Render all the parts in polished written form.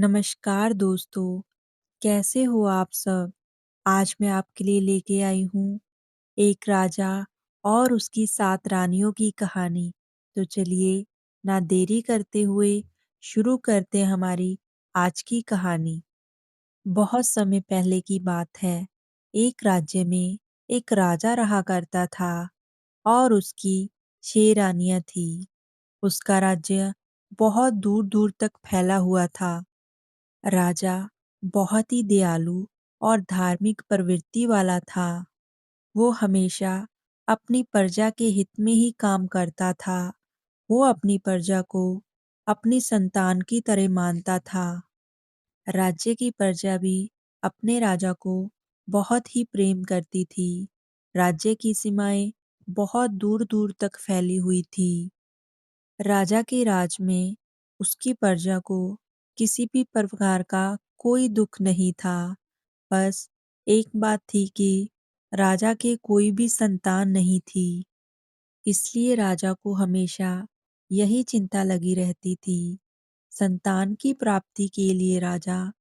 नमस्कार दोस्तों, कैसे हो आप सब? आज मैं आपके लिए लेके आई हूँ एक राजा और उसकी 7 रानियों की कहानी। तो चलिए, ना देरी करते हुए शुरू करते हैं हमारी आज की कहानी। बहुत समय पहले की बात है। एक राज्य में एक राजा रहा करता था और उसकी 6 रानियाँ थीं। उसका राज्य बहुत दूर-दूर तक फैला हुआ था। राजा बहुत ही दयालु और धार्मिक प्रवृत्ति वाला था। वो हमेशा अपनी प्रजा के हित में ही काम करता था। वो अपनी प्रजा को अपनी संतान की तरह मानता था। राज्य की प्रजा भी अपने राजा को बहुत ही प्रेम करती थी। राज्य की सीमाएं बहुत दूर-दूर तक फैली हुई थी। राजा के राज में उसकी प्रजा को किसी भी प्रकार का कोई दुख नहीं था। बस एक बात थी कि राजा के कोई भी संतान नहीं थी। इसलिए राजा को हमेशा यही चिंता लगी रहती थी। संतान की प्राप्ति के लिए राजा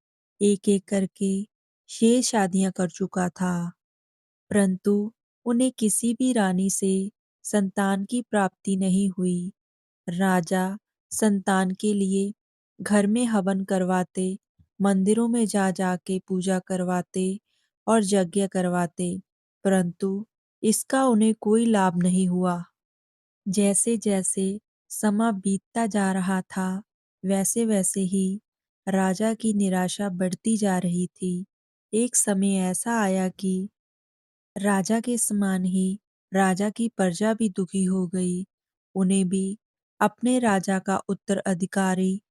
एक-एक करके 6 शादियां कर चुका था, परंतु उन्हें किसी भी रानी से संतान की प्राप्ति नहीं हुई। राजा संतान के लिए घर में हवन करवाते, मंदिरों में जा जा के पूजा करवाते और यज्ञ करवाते, परंतु इसका उन्हें कोई लाभ नहीं हुआ। जैसे-जैसे समय बीतता जा रहा था, वैसे-वैसे ही राजा की निराशा बढ़ती जा रही थी। एक समय ऐसा आया कि राजा के समान ही राजा की प्रजा भी दुखी हो गई। उन्हें भी अपने राजा का उत्तराधिकारी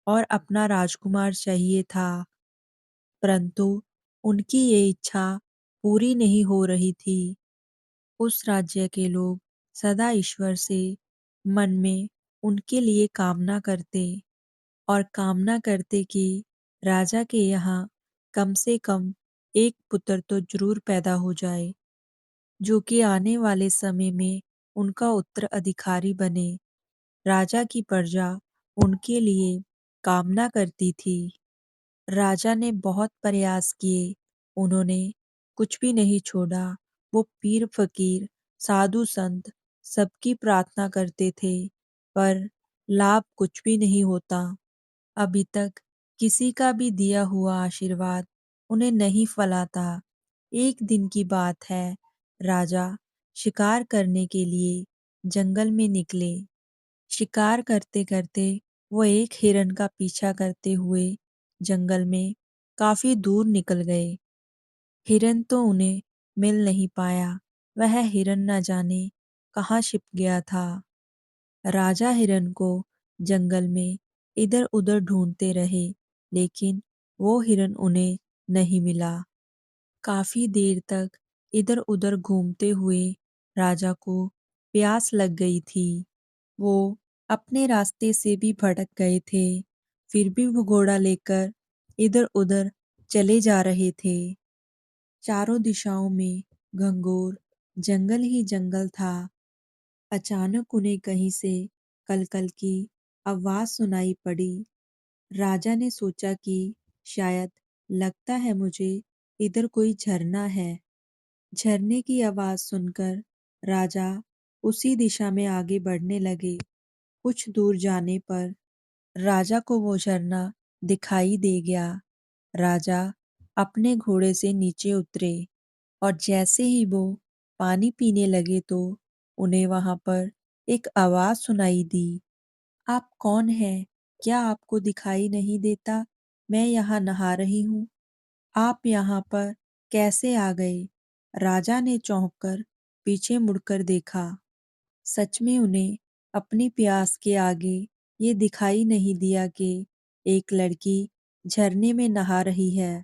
और अपना राजकुमार चाहिए था, परंतु उनकी ये इच्छा पूरी नहीं हो रही थी। उस राज्य के लोग सदा ईश्वर से मन में उनके लिए कामना करते और कामना करते कि राजा के यहाँ कम से कम एक पुत्र तो जरूर पैदा हो जाए, जो कि आने वाले समय में उनका उत्तराधिकारी बने। राजा की प्रजा उनके लिए कामना करती थी। राजा ने बहुत प्रयास किए, उन्होंने कुछ भी नहीं छोड़ा। वो पीर फकीर, साधु संत सबकी प्रार्थना करते थे, पर लाभ कुछ भी नहीं होता। अभी तक किसी का भी दिया हुआ आशीर्वाद उन्हें नहीं फला था। एक दिन की बात है, राजा शिकार करने के लिए जंगल में निकले। शिकार करते-करते वो एक हिरन का पीछा करते हुए जंगल में काफी दूर निकल गए। हिरन तो उन्हें मिल नहीं पाया। वह हिरन न जाने कहाँ छिप गया था। राजा हिरन को जंगल में इधर-उधर ढूंढते रहे, लेकिन वो हिरन उन्हें नहीं मिला। काफी देर तक इधर-उधर घूमते हुए राजा को प्यास लग गई थी। वो अपने रास्ते से भी भटक गए थे, फिर भी वो घोड़ा लेकर इधर-उधर चले जा रहे थे। चारों दिशाओं में घंघोर जंगल ही जंगल था। अचानक उन्हें कहीं से कलकल की आवाज सुनाई पड़ी। राजा ने सोचा कि शायद लगता है मुझे इधर कोई झरना है। झरने की आवाज सुनकर राजा उसी दिशा में आगे बढ़ने लगे। कुछ दूर जाने पर राजा को वो झरना दिखाई दे गया। राजा अपने घोड़े से नीचे उतरे और जैसे ही वो पानी पीने लगे तो उन्हें वहां पर एक आवाज सुनाई दी। आप कौन हैं? क्या आपको दिखाई नहीं देता? मैं यहाँ नहा रही हूँ। आप यहाँ पर कैसे आ गए? राजा ने चौंक कर पीछे मुड़कर देखा। सच में उन्हें अपनी प्यास के आगे ये दिखाई नहीं दिया कि एक लड़की झरने में नहा रही है।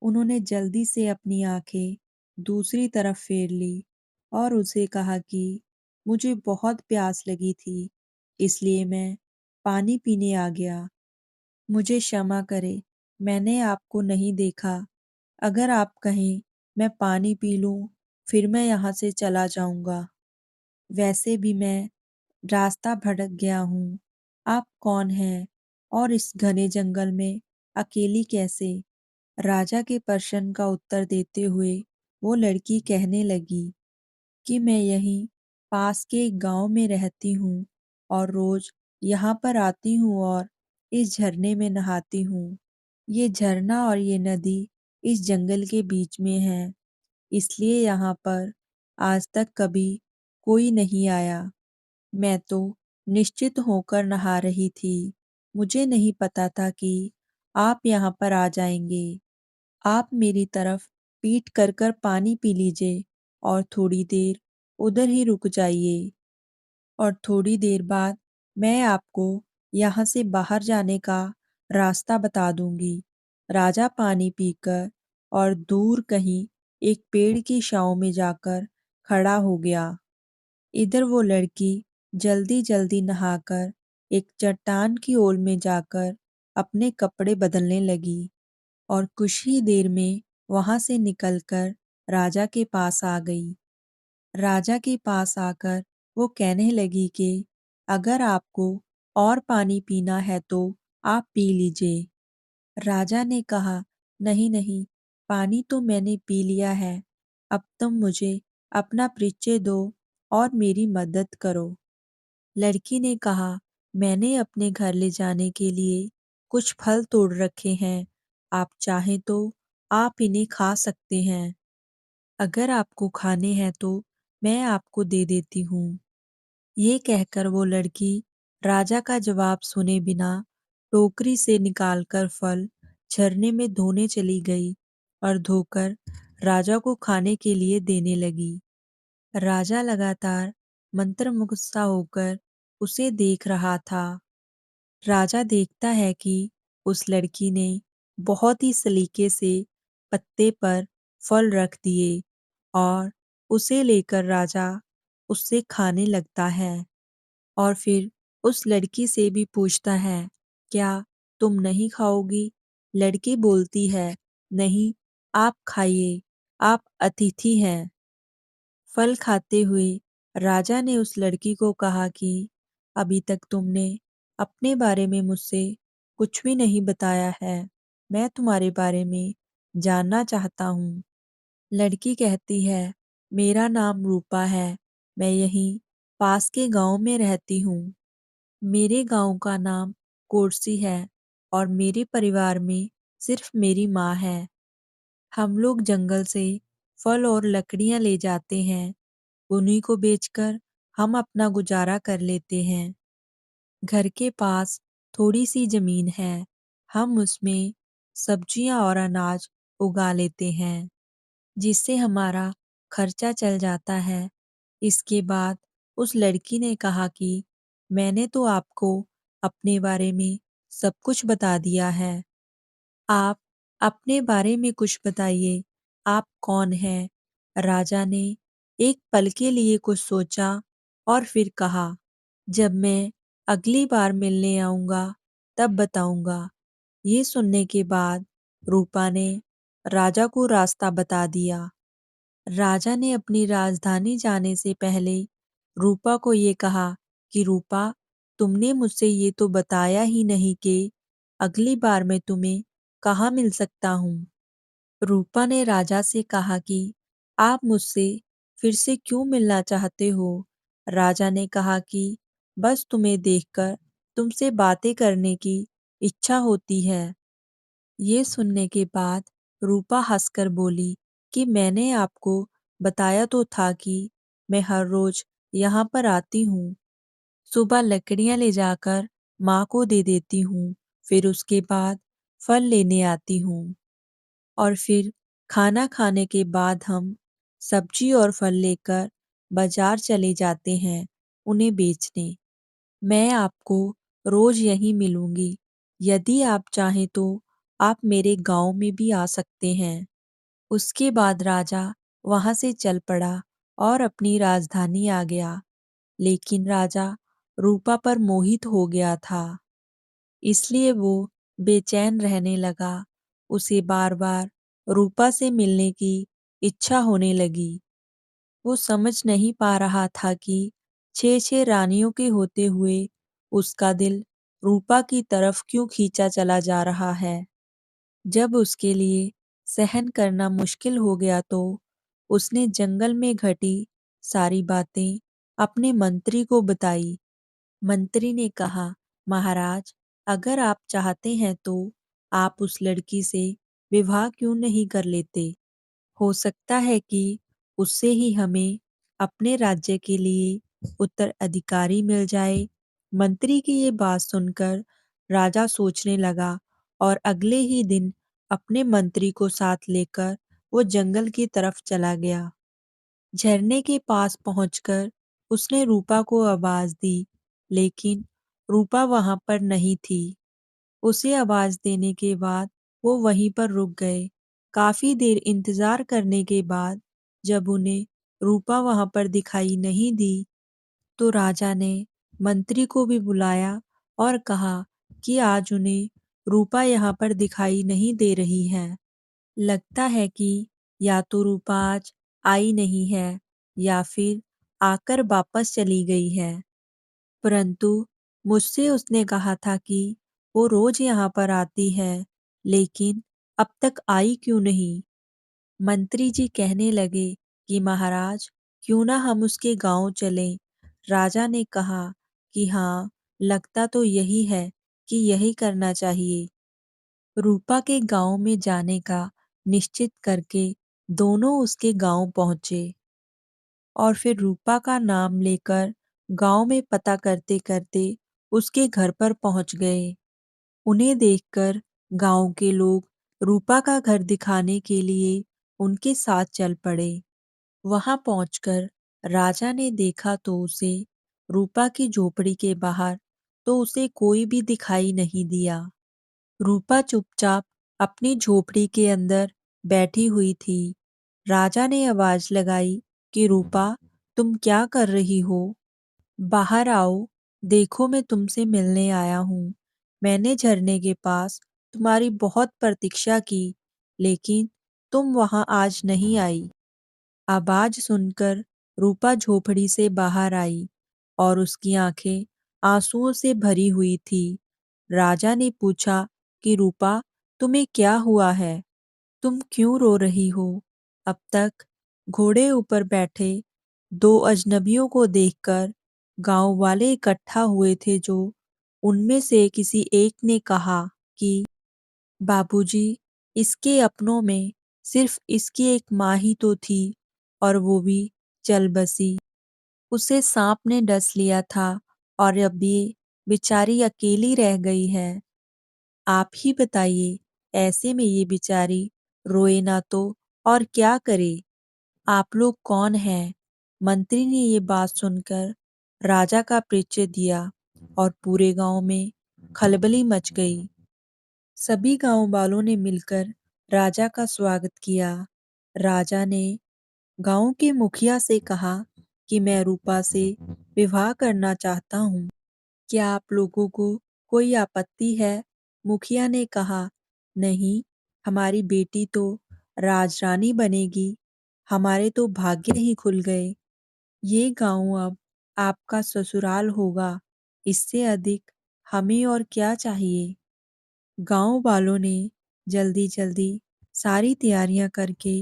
उन्होंने जल्दी से अपनी आंखें दूसरी तरफ फेर ली और उसे कहा कि मुझे बहुत प्यास लगी थी, इसलिए मैं पानी पीने आ गया। मुझे क्षमा करें, मैंने आपको नहीं देखा। अगर आप कहें मैं पानी पी लूं, फिर मैं यहाँ से चला जाऊंगा। वैसे भी मैं रास्ता भटक गया हूँ। आप कौन हैं और इस घने जंगल में अकेली कैसे? राजा के प्रश्न का उत्तर देते हुए वो लड़की कहने लगी कि मैं यहीं पास के एक गांव में रहती हूँ और रोज यहाँ पर आती हूँ और इस झरने में नहाती हूँ। ये झरना और ये नदी इस जंगल के बीच में है, इसलिए यहाँ पर आज तक कभी कोई नहीं आया। मैं तो निश्चित होकर नहा रही थी। मुझे नहीं पता था कि आप यहाँ पर आ जाएंगे। आप मेरी तरफ पीठ कर कर पानी पी लीजिए और थोड़ी देर उधर ही रुक जाइए और थोड़ी देर बाद मैं आपको यहाँ से बाहर जाने का रास्ता बता दूंगी। राजा पानी पीकर और दूर कहीं एक पेड़ की छांव में जाकर खड़ा हो गया। इधर वो लड़की जल्दी जल्दी नहाकर एक चट्टान की ओर में जाकर अपने कपड़े बदलने लगी और कुछ ही देर में वहां से निकलकर राजा के पास आ गई। राजा के पास आकर वो कहने लगी कि अगर आपको और पानी पीना है तो आप पी लीजिए। राजा ने कहा, नहीं नहीं, पानी तो मैंने पी लिया है। अब तुम मुझे अपना परिचय दो और मेरी मदद करो। लड़की ने कहा, मैंने अपने घर ले जाने के लिए कुछ फल तोड़ रखे हैं। आप चाहें तो आप इन्हें खा सकते हैं। अगर आपको खाने हैं तो मैं आपको दे देती हूँ। ये कहकर वो लड़की राजा का जवाब सुने बिना टोकरी से निकालकर फल झरने में धोने चली गई और धोकर राजा को खाने के लिए देने लगी। राजा लगातार मंत्रमुग्ध सा होकर उसे देख रहा था। राजा देखता है कि उस लड़की ने बहुत ही सलीके से पत्ते पर फल रख दिए और उसे लेकर राजा उससे खाने लगता है और फिर उस लड़की से भी पूछता है, क्या तुम नहीं खाओगी? लड़की बोलती है, नहीं, आप खाइए, आप अतिथि हैं। फल खाते हुए राजा ने उस लड़की को कहा कि अभी तक तुमने अपने बारे में मुझसे कुछ भी नहीं बताया है। मैं तुम्हारे बारे में जानना चाहता हूँ। लड़की कहती है, मेरा नाम रूपा है। मैं यहीं पास के गांव में रहती हूँ। मेरे गांव का नाम कोरसी है और मेरे परिवार में सिर्फ मेरी माँ है। हम लोग जंगल से फल और लकड़ियाँ ले जाते हैं। उन्हीं को बेचकर हम अपना गुजारा कर लेते हैं। घर के पास थोड़ी सी जमीन है। हम उसमें सब्जियां और अनाज उगा लेते हैं, जिससे हमारा खर्चा चल जाता है। इसके बाद उस लड़की ने कहा कि मैंने तो आपको अपने बारे में सब कुछ बता दिया है। आप अपने बारे में कुछ बताइए। आप कौन हैं? राजा ने एक पल के लिए कुछ सोचा और फिर कहा, जब मैं अगली बार मिलने आऊंगा तब बताऊंगा। ये सुनने के बाद रूपा ने राजा को रास्ता बता दिया। राजा ने अपनी राजधानी जाने से पहले रूपा को ये कहा कि रूपा, तुमने मुझसे ये तो बताया ही नहीं कि अगली बार मैं तुम्हें कहाँ मिल सकता हूँ। रूपा ने राजा से कहा कि आप मुझसे फिर से क्यों मिलना चाहते हो? राजा ने कहा कि बस तुम्हें देखकर तुमसे बातें करने की इच्छा होती है। ये सुनने के बाद रूपा हंसकर बोली कि मैंने आपको बताया तो था कि मैं हर रोज यहाँ पर आती हूँ। सुबह लकड़ियाँ ले जाकर माँ को दे देती हूँ, फिर उसके बाद फल लेने आती हूँ और फिर खाना खाने के बाद हम सब्जी और फल लेकर बाजार चले जाते हैं उन्हें बेचने। मैं आपको रोज यहीं मिलूंगी। यदि आप चाहें तो आप मेरे गांव में भी आ सकते हैं। उसके बाद राजा वहां से चल पड़ा और अपनी राजधानी आ गया। लेकिन राजा रूपा पर मोहित हो गया था, इसलिए वो बेचैन रहने लगा। उसे बार बार रूपा से मिलने की इच्छा होने लगी। वो समझ नहीं पा रहा था कि छह छह रानियों के होते हुए उसका दिल रूपा की तरफ क्यों खींचा चला जा रहा है। जब उसके लिए सहन करना मुश्किल हो गया तो उसने जंगल में घटी सारी बातें अपने मंत्री को बताई। मंत्री ने कहा, महाराज, अगर आप चाहते हैं तो आप उस लड़की से विवाह क्यों नहीं कर लेते? हो सकता है कि उससे ही हमें अपने राज्य के लिए उत्तराधिकारी मिल जाए। मंत्री की ये बात सुनकर राजा सोचने लगा और अगले ही दिन अपने मंत्री को साथ लेकर वो जंगल की तरफ चला गया। झरने के पास पहुंचकर उसने रूपा को आवाज दी, लेकिन रूपा वहां पर नहीं थी। उसे आवाज देने के बाद वो वहीं पर रुक गए। काफी देर इंतजार करने के बाद जब उन्हें रूपा वहां पर दिखाई नहीं दी, तो राजा ने मंत्री को भी बुलाया और कहा कि आज उन्हें रूपा यहाँ पर दिखाई नहीं दे रही है। लगता है कि या तो रूपा आज आई नहीं है या फिर आकर वापस चली गई है। परंतु मुझसे उसने कहा था कि वो रोज यहाँ पर आती है, लेकिन अब तक आई क्यों नहीं? मंत्री जी कहने लगे कि महाराज, क्यों ना हम उसके गांव चलें। राजा ने कहा कि हाँ, लगता तो यही है कि यही करना चाहिए। रूपा के गांव में जाने का निश्चित करके दोनों उसके गांव पहुंचे और फिर रूपा का नाम लेकर गांव में पता करते करते उसके घर पर पहुंच गए। उन्हें देखकर गांव के लोग रूपा का घर दिखाने के लिए उनके साथ चल पड़े। वहां पहुंचकर राजा ने देखा तो उसे रूपा की झोपड़ी के बाहर तो उसे कोई भी दिखाई नहीं दिया। रूपा चुपचाप अपनी झोपड़ी के अंदर बैठी हुई थी। राजा ने आवाज लगाई कि रूपा, तुम क्या कर रही हो? बाहर आओ, देखो मैं तुमसे मिलने आया हूँ। मैंने झरने के पास तुम्हारी बहुत प्रतीक्षा की, लेकिन तुम वहां आज नहीं आई। आवाज सुनकर रूपा झोपड़ी से बाहर आई और उसकी आंखें आंसुओं से भरी हुई थी। राजा ने पूछा कि रूपा, तुम्हें क्या हुआ है? तुम क्यों रो रही हो? अब तक घोड़े ऊपर बैठे दो अजनबियों को देखकर गांव वाले इकट्ठा हुए थे, जो उनमें से किसी एक ने कहा कि बाबूजी, इसके अपनों में सिर्फ इसकी एक माँ ही तो थी और वो भी चल बसी। उसे सांप ने डस लिया था और अब ये बेचारी अकेली रह गई है। आप ही बताइए, ऐसे में ये बेचारी रोए ना तो और क्या करे? आप लोग कौन हैं? मंत्री ने ये बात सुनकर राजा का परिचय दिया और पूरे गांव में खलबली मच गई। सभी गांव वालों ने मिलकर राजा का स्वागत किया। राजा ने गांव के मुखिया से कहा कि मैं रूपा से विवाह करना चाहता हूँ। क्या आप लोगों को कोई आपत्ति है? मुखिया ने कहा, नहीं, हमारी बेटी तो राजरानी बनेगी। हमारे तो भाग्य ही खुल गए। ये गांव अब आपका ससुराल होगा। इससे अधिक हमें और क्या चाहिए? गांव वालों ने जल्दी जल्दी सारी तैयारियां करके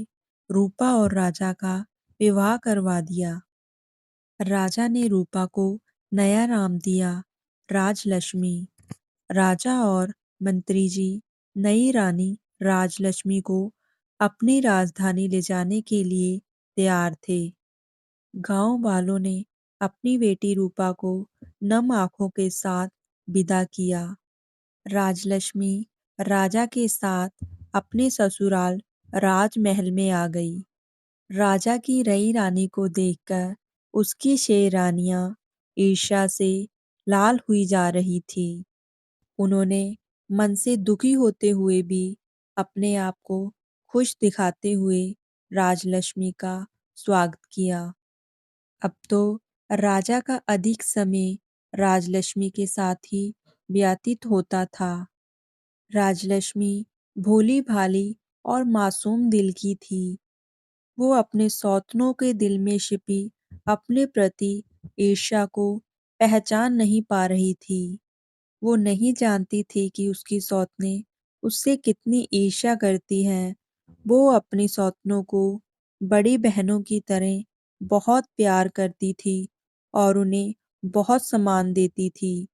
रूपा और राजा का विवाह करवा दिया। राजा ने रूपा को नया नाम दिया, राजलक्ष्मी। राजा और मंत्री जी नई रानी राजलक्ष्मी को अपनी राजधानी ले जाने के लिए तैयार थे। गांव वालों ने अपनी बेटी रूपा को नम आंखों के साथ विदा किया। राजलक्ष्मी राजा के साथ अपने ससुराल राजमहल में आ गई। राजा की नई रानी को देखकर उसकी शेरानियां ईर्ष्या से लाल हुई जा रही थी। उन्होंने मन से दुखी होते हुए भी अपने आप को खुश दिखाते हुए राजलक्ष्मी का स्वागत किया। अब तो राजा का अधिक समय राजलक्ष्मी के साथ ही व्यतीत होता था। राजलक्ष्मी भोली भाली और मासूम दिल की थी। वो अपने सौतनों के दिल में छिपी अपने प्रति ईर्ष्या को पहचान नहीं पा रही थी। वो नहीं जानती थी कि उसकी सौतनें उससे कितनी ईर्ष्या करती हैं। वो अपनी सौतनों को बड़ी बहनों की तरह बहुत प्यार करती थी और उन्हें बहुत सम्मान देती थी।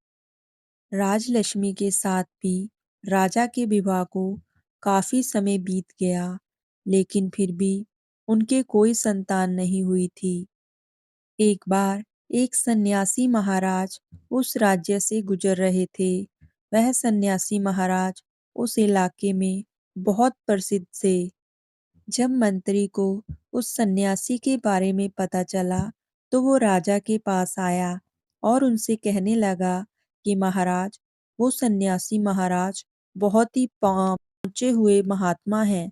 राजलक्ष्मी के साथ भी राजा के विवाह को काफी समय बीत गया, लेकिन फिर भी उनके कोई संतान नहीं हुई थी। एक बार एक सन्यासी महाराज उस राज्य से गुजर रहे थे। वह सन्यासी महाराज उस इलाके में बहुत प्रसिद्ध थे। जब मंत्री को उस सन्यासी के बारे में पता चला, तो वो राजा के पास आया और उनसे कहने लगा कि महाराज, वो सन्यासी महाराज बहुत ही पहुंचे हुए महात्मा हैं।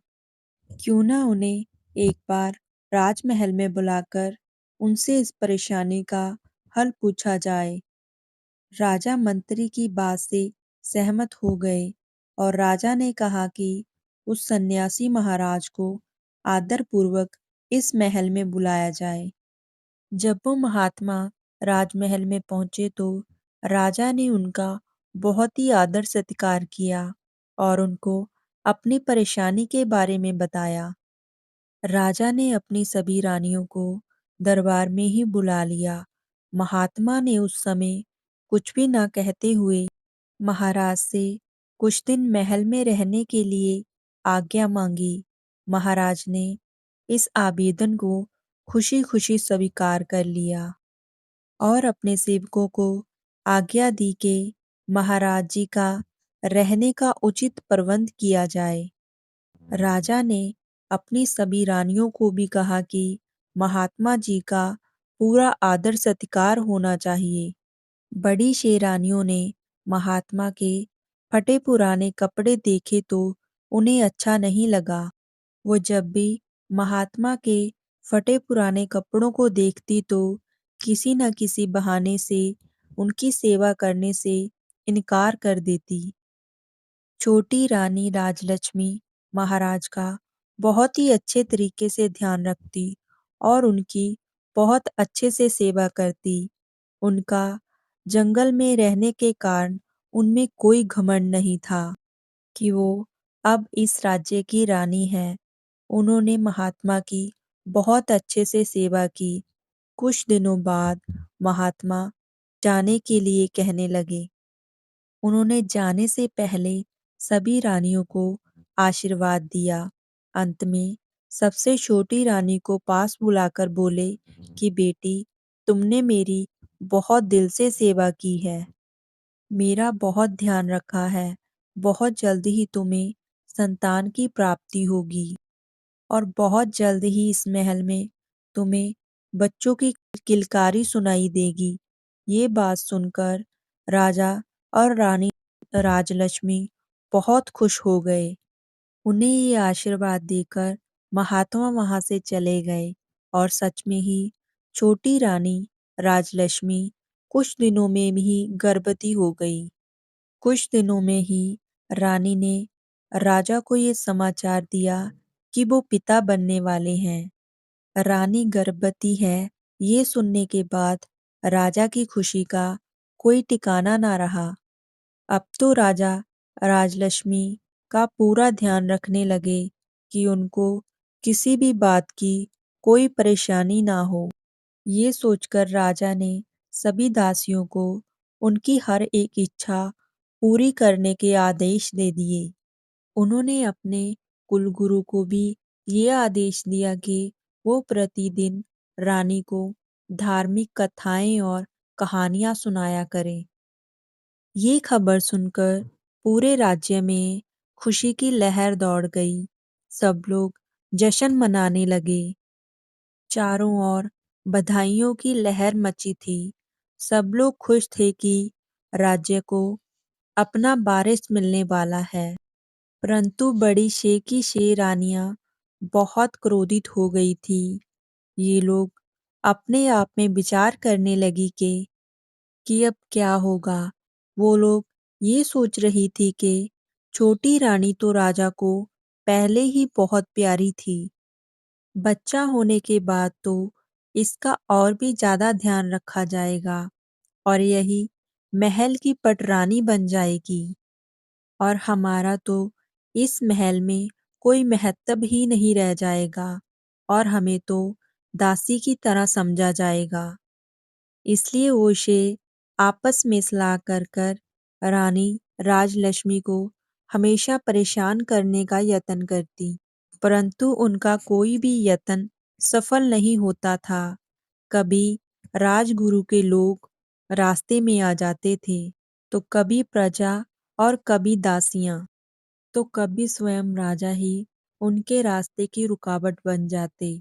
क्यों ना उन्हें एक बार राजमहल में बुलाकर उनसे इस परेशानी का हल पूछा जाए। राजा मंत्री की बात से सहमत हो गए और राजा ने कहा कि उस सन्यासी महाराज को आदरपूर्वक इस महल में बुलाया जाए। जब वो महात्मा राजमहल में पहुंचे तो राजा ने उनका बहुत ही आदर सत्कार किया और उनको अपनी परेशानी के बारे में बताया। राजा ने अपनी सभी रानियों को दरबार में ही बुला लिया। महात्मा ने उस समय कुछ भी न कहते हुए महाराज से कुछ दिन महल में रहने के लिए आज्ञा मांगी। महाराज ने इस आवेदन को खुशी-खुशी स्वीकार कर लिया और अपने सेवकों को आज्ञा दी कि महाराज जी का रहने का उचित प्रबंध किया जाए। राजा ने अपनी सभी रानियों को भी कहा कि महात्मा जी का पूरा आदर सत्कार होना चाहिए। बड़ी शेरानियों ने महात्मा के फटे पुराने कपड़े देखे तो उन्हें अच्छा नहीं लगा। वो जब भी महात्मा के फटे पुराने कपड़ों को देखती तो किसी न किसी बहाने से उनकी सेवा करने से इनकार कर देती। छोटी रानी राजलक्ष्मी महाराज का बहुत ही अच्छे तरीके से ध्यान रखती और उनकी बहुत अच्छे से सेवा करती। उनका जंगल में रहने के कारण उनमें कोई घमंड नहीं था कि वो अब इस राज्य की रानी है। उन्होंने महात्मा की बहुत अच्छे से सेवा की। कुछ दिनों बाद महात्मा जाने के लिए कहने लगे। उन्होंने जाने से पहले सभी रानियों को आशीर्वाद दिया। अंत में सबसे छोटी रानी को पास बुलाकर बोले कि बेटी, तुमने मेरी बहुत दिल से सेवा की है, मेरा बहुत ध्यान रखा है। बहुत जल्द ही तुम्हें संतान की प्राप्ति होगी और बहुत जल्द ही इस महल में तुम्हें बच्चों की किलकारी सुनाई देगी। ये बात सुनकर राजा और रानी राजलक्ष्मी बहुत खुश हो गए। उन्हें ये आशीर्वाद देकर महात्मा वहां से चले गए और सच में ही छोटी रानी राजलक्ष्मी कुछ दिनों में ही गर्भवती हो गई। कुछ दिनों में ही रानी ने राजा को ये समाचार दिया कि वो पिता बनने वाले हैं। रानी गर्भवती है, ये सुनने के बाद राजा की खुशी का कोई ठिकाना ना रहा। अब तो राजा राजलक्ष्मी का पूरा ध्यान रखने लगे कि उनको किसी भी बात की कोई परेशानी ना हो। ये सोचकर राजा ने सभी दासियों को उनकी हर एक इच्छा पूरी करने के आदेश दे दिए। उन्होंने अपने कुलगुरु को भी ये आदेश दिया कि वो प्रतिदिन रानी को धार्मिक कथाएं और कहानियां सुनाया करें। ये खबर सुनकर पूरे राज्य में खुशी की लहर दौड़ गई। सब लोग जश्न मनाने लगे। चारों ओर बधाइयों की लहर मची थी। सब लोग खुश थे कि राज्य को अपना वारिस मिलने वाला है। परंतु बड़ी शे की शे रानियां बहुत क्रोधित हो गई थी। ये लोग अपने आप में विचार करने लगी कि अब क्या होगा। वो लोग ये सोच रही थी कि छोटी रानी तो राजा को पहले ही बहुत प्यारी थी। बच्चा होने के बाद तो इसका और भी ज्यादा ध्यान रखा जाएगा और यही महल की पटरानी बन जाएगी और हमारा तो इस महल में कोई महत्व ही नहीं रह जाएगा और हमें तो दासी की तरह समझा जाएगा। इसलिए वो उसे आपस में सलाह कर रानी राजलक्ष्मी को हमेशा परेशान करने का यत्न करती, परंतु उनका कोई भी यत्न सफल नहीं होता था। कभी राजगुरु के लोग रास्ते में आ जाते थे, तो कभी प्रजा और कभी दासियां, तो कभी स्वयं राजा ही उनके रास्ते की रुकावट बन जाते।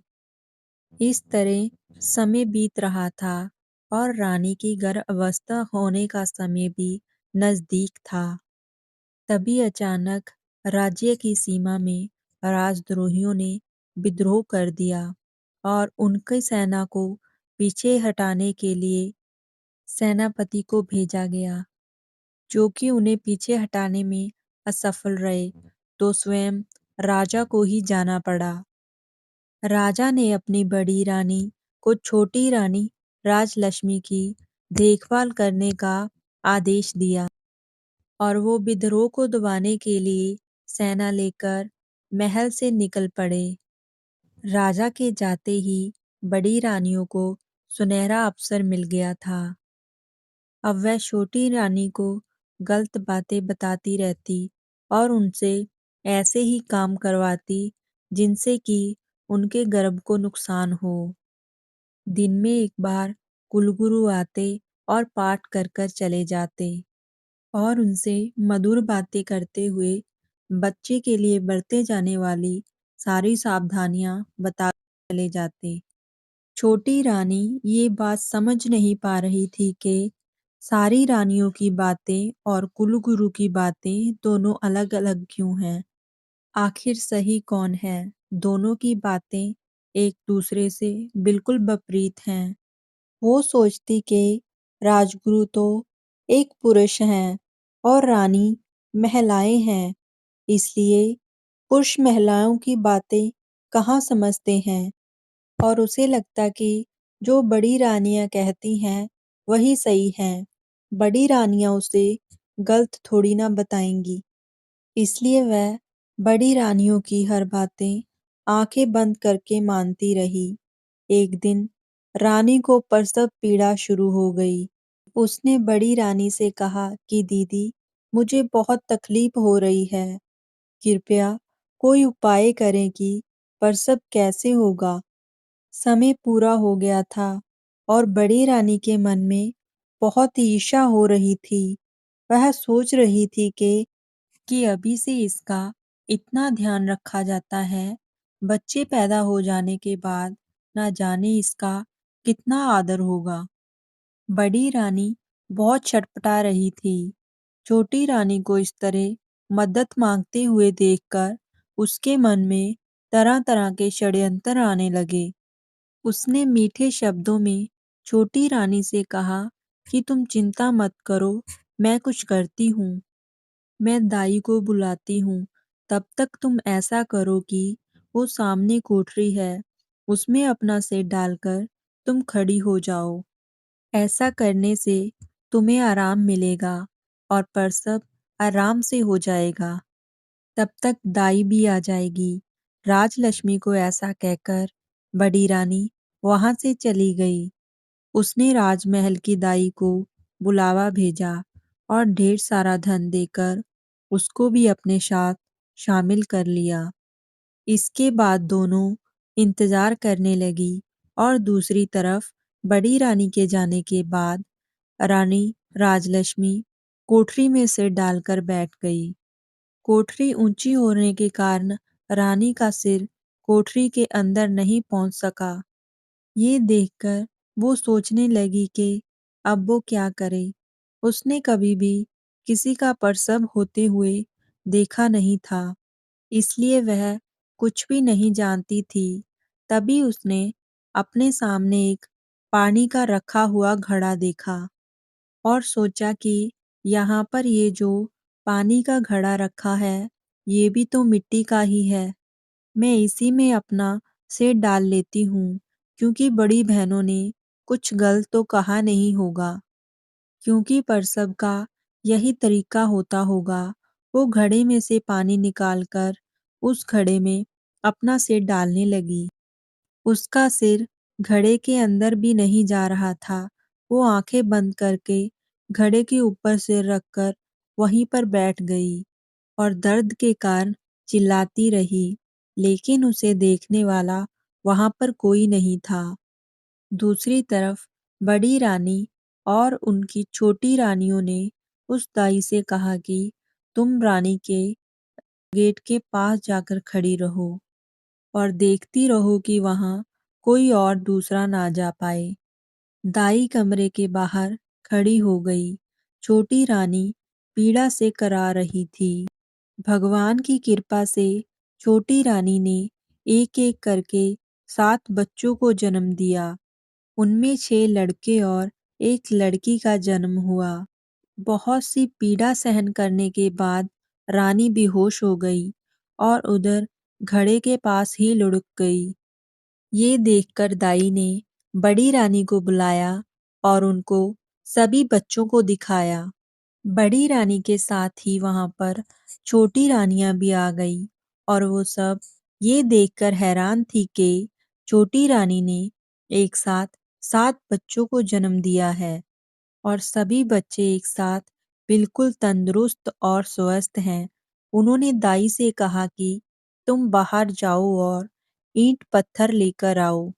इस तरह समय बीत रहा था और रानी की गर्भावस्था होने का समय भी नजदीक था। तभी अचानक राज्य की सीमा में राजद्रोहियों ने विद्रोह कर दिया और उनकी सेना को पीछे हटाने के लिए सेनापति को भेजा गया, जो कि उन्हें पीछे हटाने में असफल रहे, तो स्वयं राजा को ही जाना पड़ा। राजा ने अपनी बड़ी रानी को छोटी रानी राजलक्ष्मी की देखभाल करने का आदेश दिया और वो विद्रोह को दबाने के लिए सेना लेकर महल से निकल पड़े। राजा के जाते ही बड़ी रानियों को सुनहरा अवसर मिल गया था। अब वह छोटी रानी को गलत बातें बताती रहती और उनसे ऐसे ही काम करवाती जिनसे कि उनके गर्भ को नुकसान हो। दिन में एक बार कुलगुरु आते और पाठ कर कर चले जाते और उनसे मधुर बातें करते हुए बच्चे के लिए बरते जाने वाली सारी सावधानियां बता चले जाते। छोटी रानी ये बात समझ नहीं पा रही थी कि सारी रानियों की बातें और कुलगुरु की बातें दोनों अलग-अलग क्यों हैं। आखिर सही कौन है? दोनों की बातें एक दूसरे से बिल्कुल विपरीत हैं। वो सोचती कि राजगुरु तो एक पुरुष हैं और रानी महिलाएं हैं, इसलिए पुरुष महिलाओं की बातें कहाँ समझते हैं और उसे लगता कि जो बड़ी रानियां कहती हैं वही सही हैं। बड़ी रानियां उसे गलत थोड़ी ना बताएंगी। इसलिए वह बड़ी रानियों की हर बातें आंखें बंद करके मानती रही। एक दिन रानी को प्रसव पीड़ा शुरू हो गई। उसने बड़ी रानी से कहा कि दीदी, मुझे बहुत तकलीफ हो रही है। कृपया कोई उपाय करें कि प्रसव कैसे होगा। समय पूरा हो गया था और बड़ी रानी के मन में बहुत ईर्ष्या हो रही थी। वह सोच रही थी कि अभी से इसका इतना ध्यान रखा जाता है, बच्चे पैदा हो जाने के बाद ना जाने इसका कितना आदर होगा। बड़ी रानी बहुत छटपटा रही थी। छोटी रानी को इस तरह मदद मांगते हुए देखकर उसके मन में तरह-तरह के षड्यंत्र आने लगे। उसने मीठे शब्दों में छोटी रानी से कहा कि तुम चिंता मत करो, मैं कुछ करती हूँ। मैं दाई को बुलाती हूँ। तब तक तुम ऐसा करो कि वो सामने कोठरी है, उसमें अपना सिर डालकर तुम खड़ी हो जाओ। ऐसा करने से तुम्हें आराम मिलेगा और प्रसव आराम से हो जाएगा। तब तक दाई भी आ जाएगी। राजलक्ष्मी को ऐसा कहकर बड़ी रानी वहां से चली गई। उसने राजमहल की दाई को बुलावा भेजा और ढेर सारा धन देकर उसको भी अपने साथ शामिल कर लिया। इसके बाद दोनों इंतजार करने लगी और दूसरी तरफ बड़ी रानी के जाने के बाद रानी राजलक्ष्मी कोठरी में सिर डालकर बैठ गई। कोठरी ऊंची होने के कारण रानी का सिर कोठरी के अंदर नहीं पहुंच सका। ये देखकर वो सोचने लगी कि अब वो क्या करे। उसने कभी भी किसी का प्रसव होते हुए देखा नहीं था, इसलिए वह कुछ भी नहीं जानती थी। तभी उसने अपने सामने एक पानी का रखा हुआ घड़ा देखा और सोचा कि यहाँ पर ये जो पानी का घड़ा रखा है, ये भी तो मिट्टी का ही है। मैं इसी में अपना सिर डाल लेती हूँ, क्योंकि बड़ी बहनों ने कुछ गलत तो कहा नहीं होगा, क्योंकि प्रसव का यही तरीका होता होगा वो घड़े में से पानी निकालकर उस घड़े में अपना सिर डालने लगी। उसका सिर घड़े के अंदर भी नहीं जा रहा था। वो आंखें बंद करके घड़े के ऊपर सिर रखकर वहीं पर बैठ गई और दर्द के कारण चिल्लाती रही, लेकिन उसे देखने वाला वहां पर कोई नहीं था। दूसरी तरफ बड़ी रानी और उनकी छोटी रानियों ने उस दाई से कहा कि तुम रानी के गेट के पास जाकर खड़ी रहो और देखती रहो कि वहां कोई और दूसरा ना जा पाए। दाई कमरे के बाहर खड़ी हो गई। छोटी रानी पीड़ा से करा रही थी। भगवान की कृपा से छोटी रानी ने एक-एक करके 7 बच्चों को जन्म दिया। उनमें 6 लड़के और 1 लड़की का जन्म हुआ। बहुत सी पीड़ा सहन करने के बाद रानी बेहोश हो गई और उधर घड़े के पास ही लुढ़क गई। ये देखकर दाई ने बड़ी रानी को बुलाया और उनको सभी बच्चों को दिखाया। बड़ी रानी के साथ ही वहां पर छोटी रानियां भी आ गई और वो सब ये देखकर हैरान थी कि छोटी रानी ने एक साथ 7 बच्चों को जन्म दिया है और सभी बच्चे एक साथ बिल्कुल तंदुरुस्त और स्वस्थ हैं। उन्होंने दाई से कहा कि तुम बाहर जाओ और ईंट पत्थर लेकर आओ।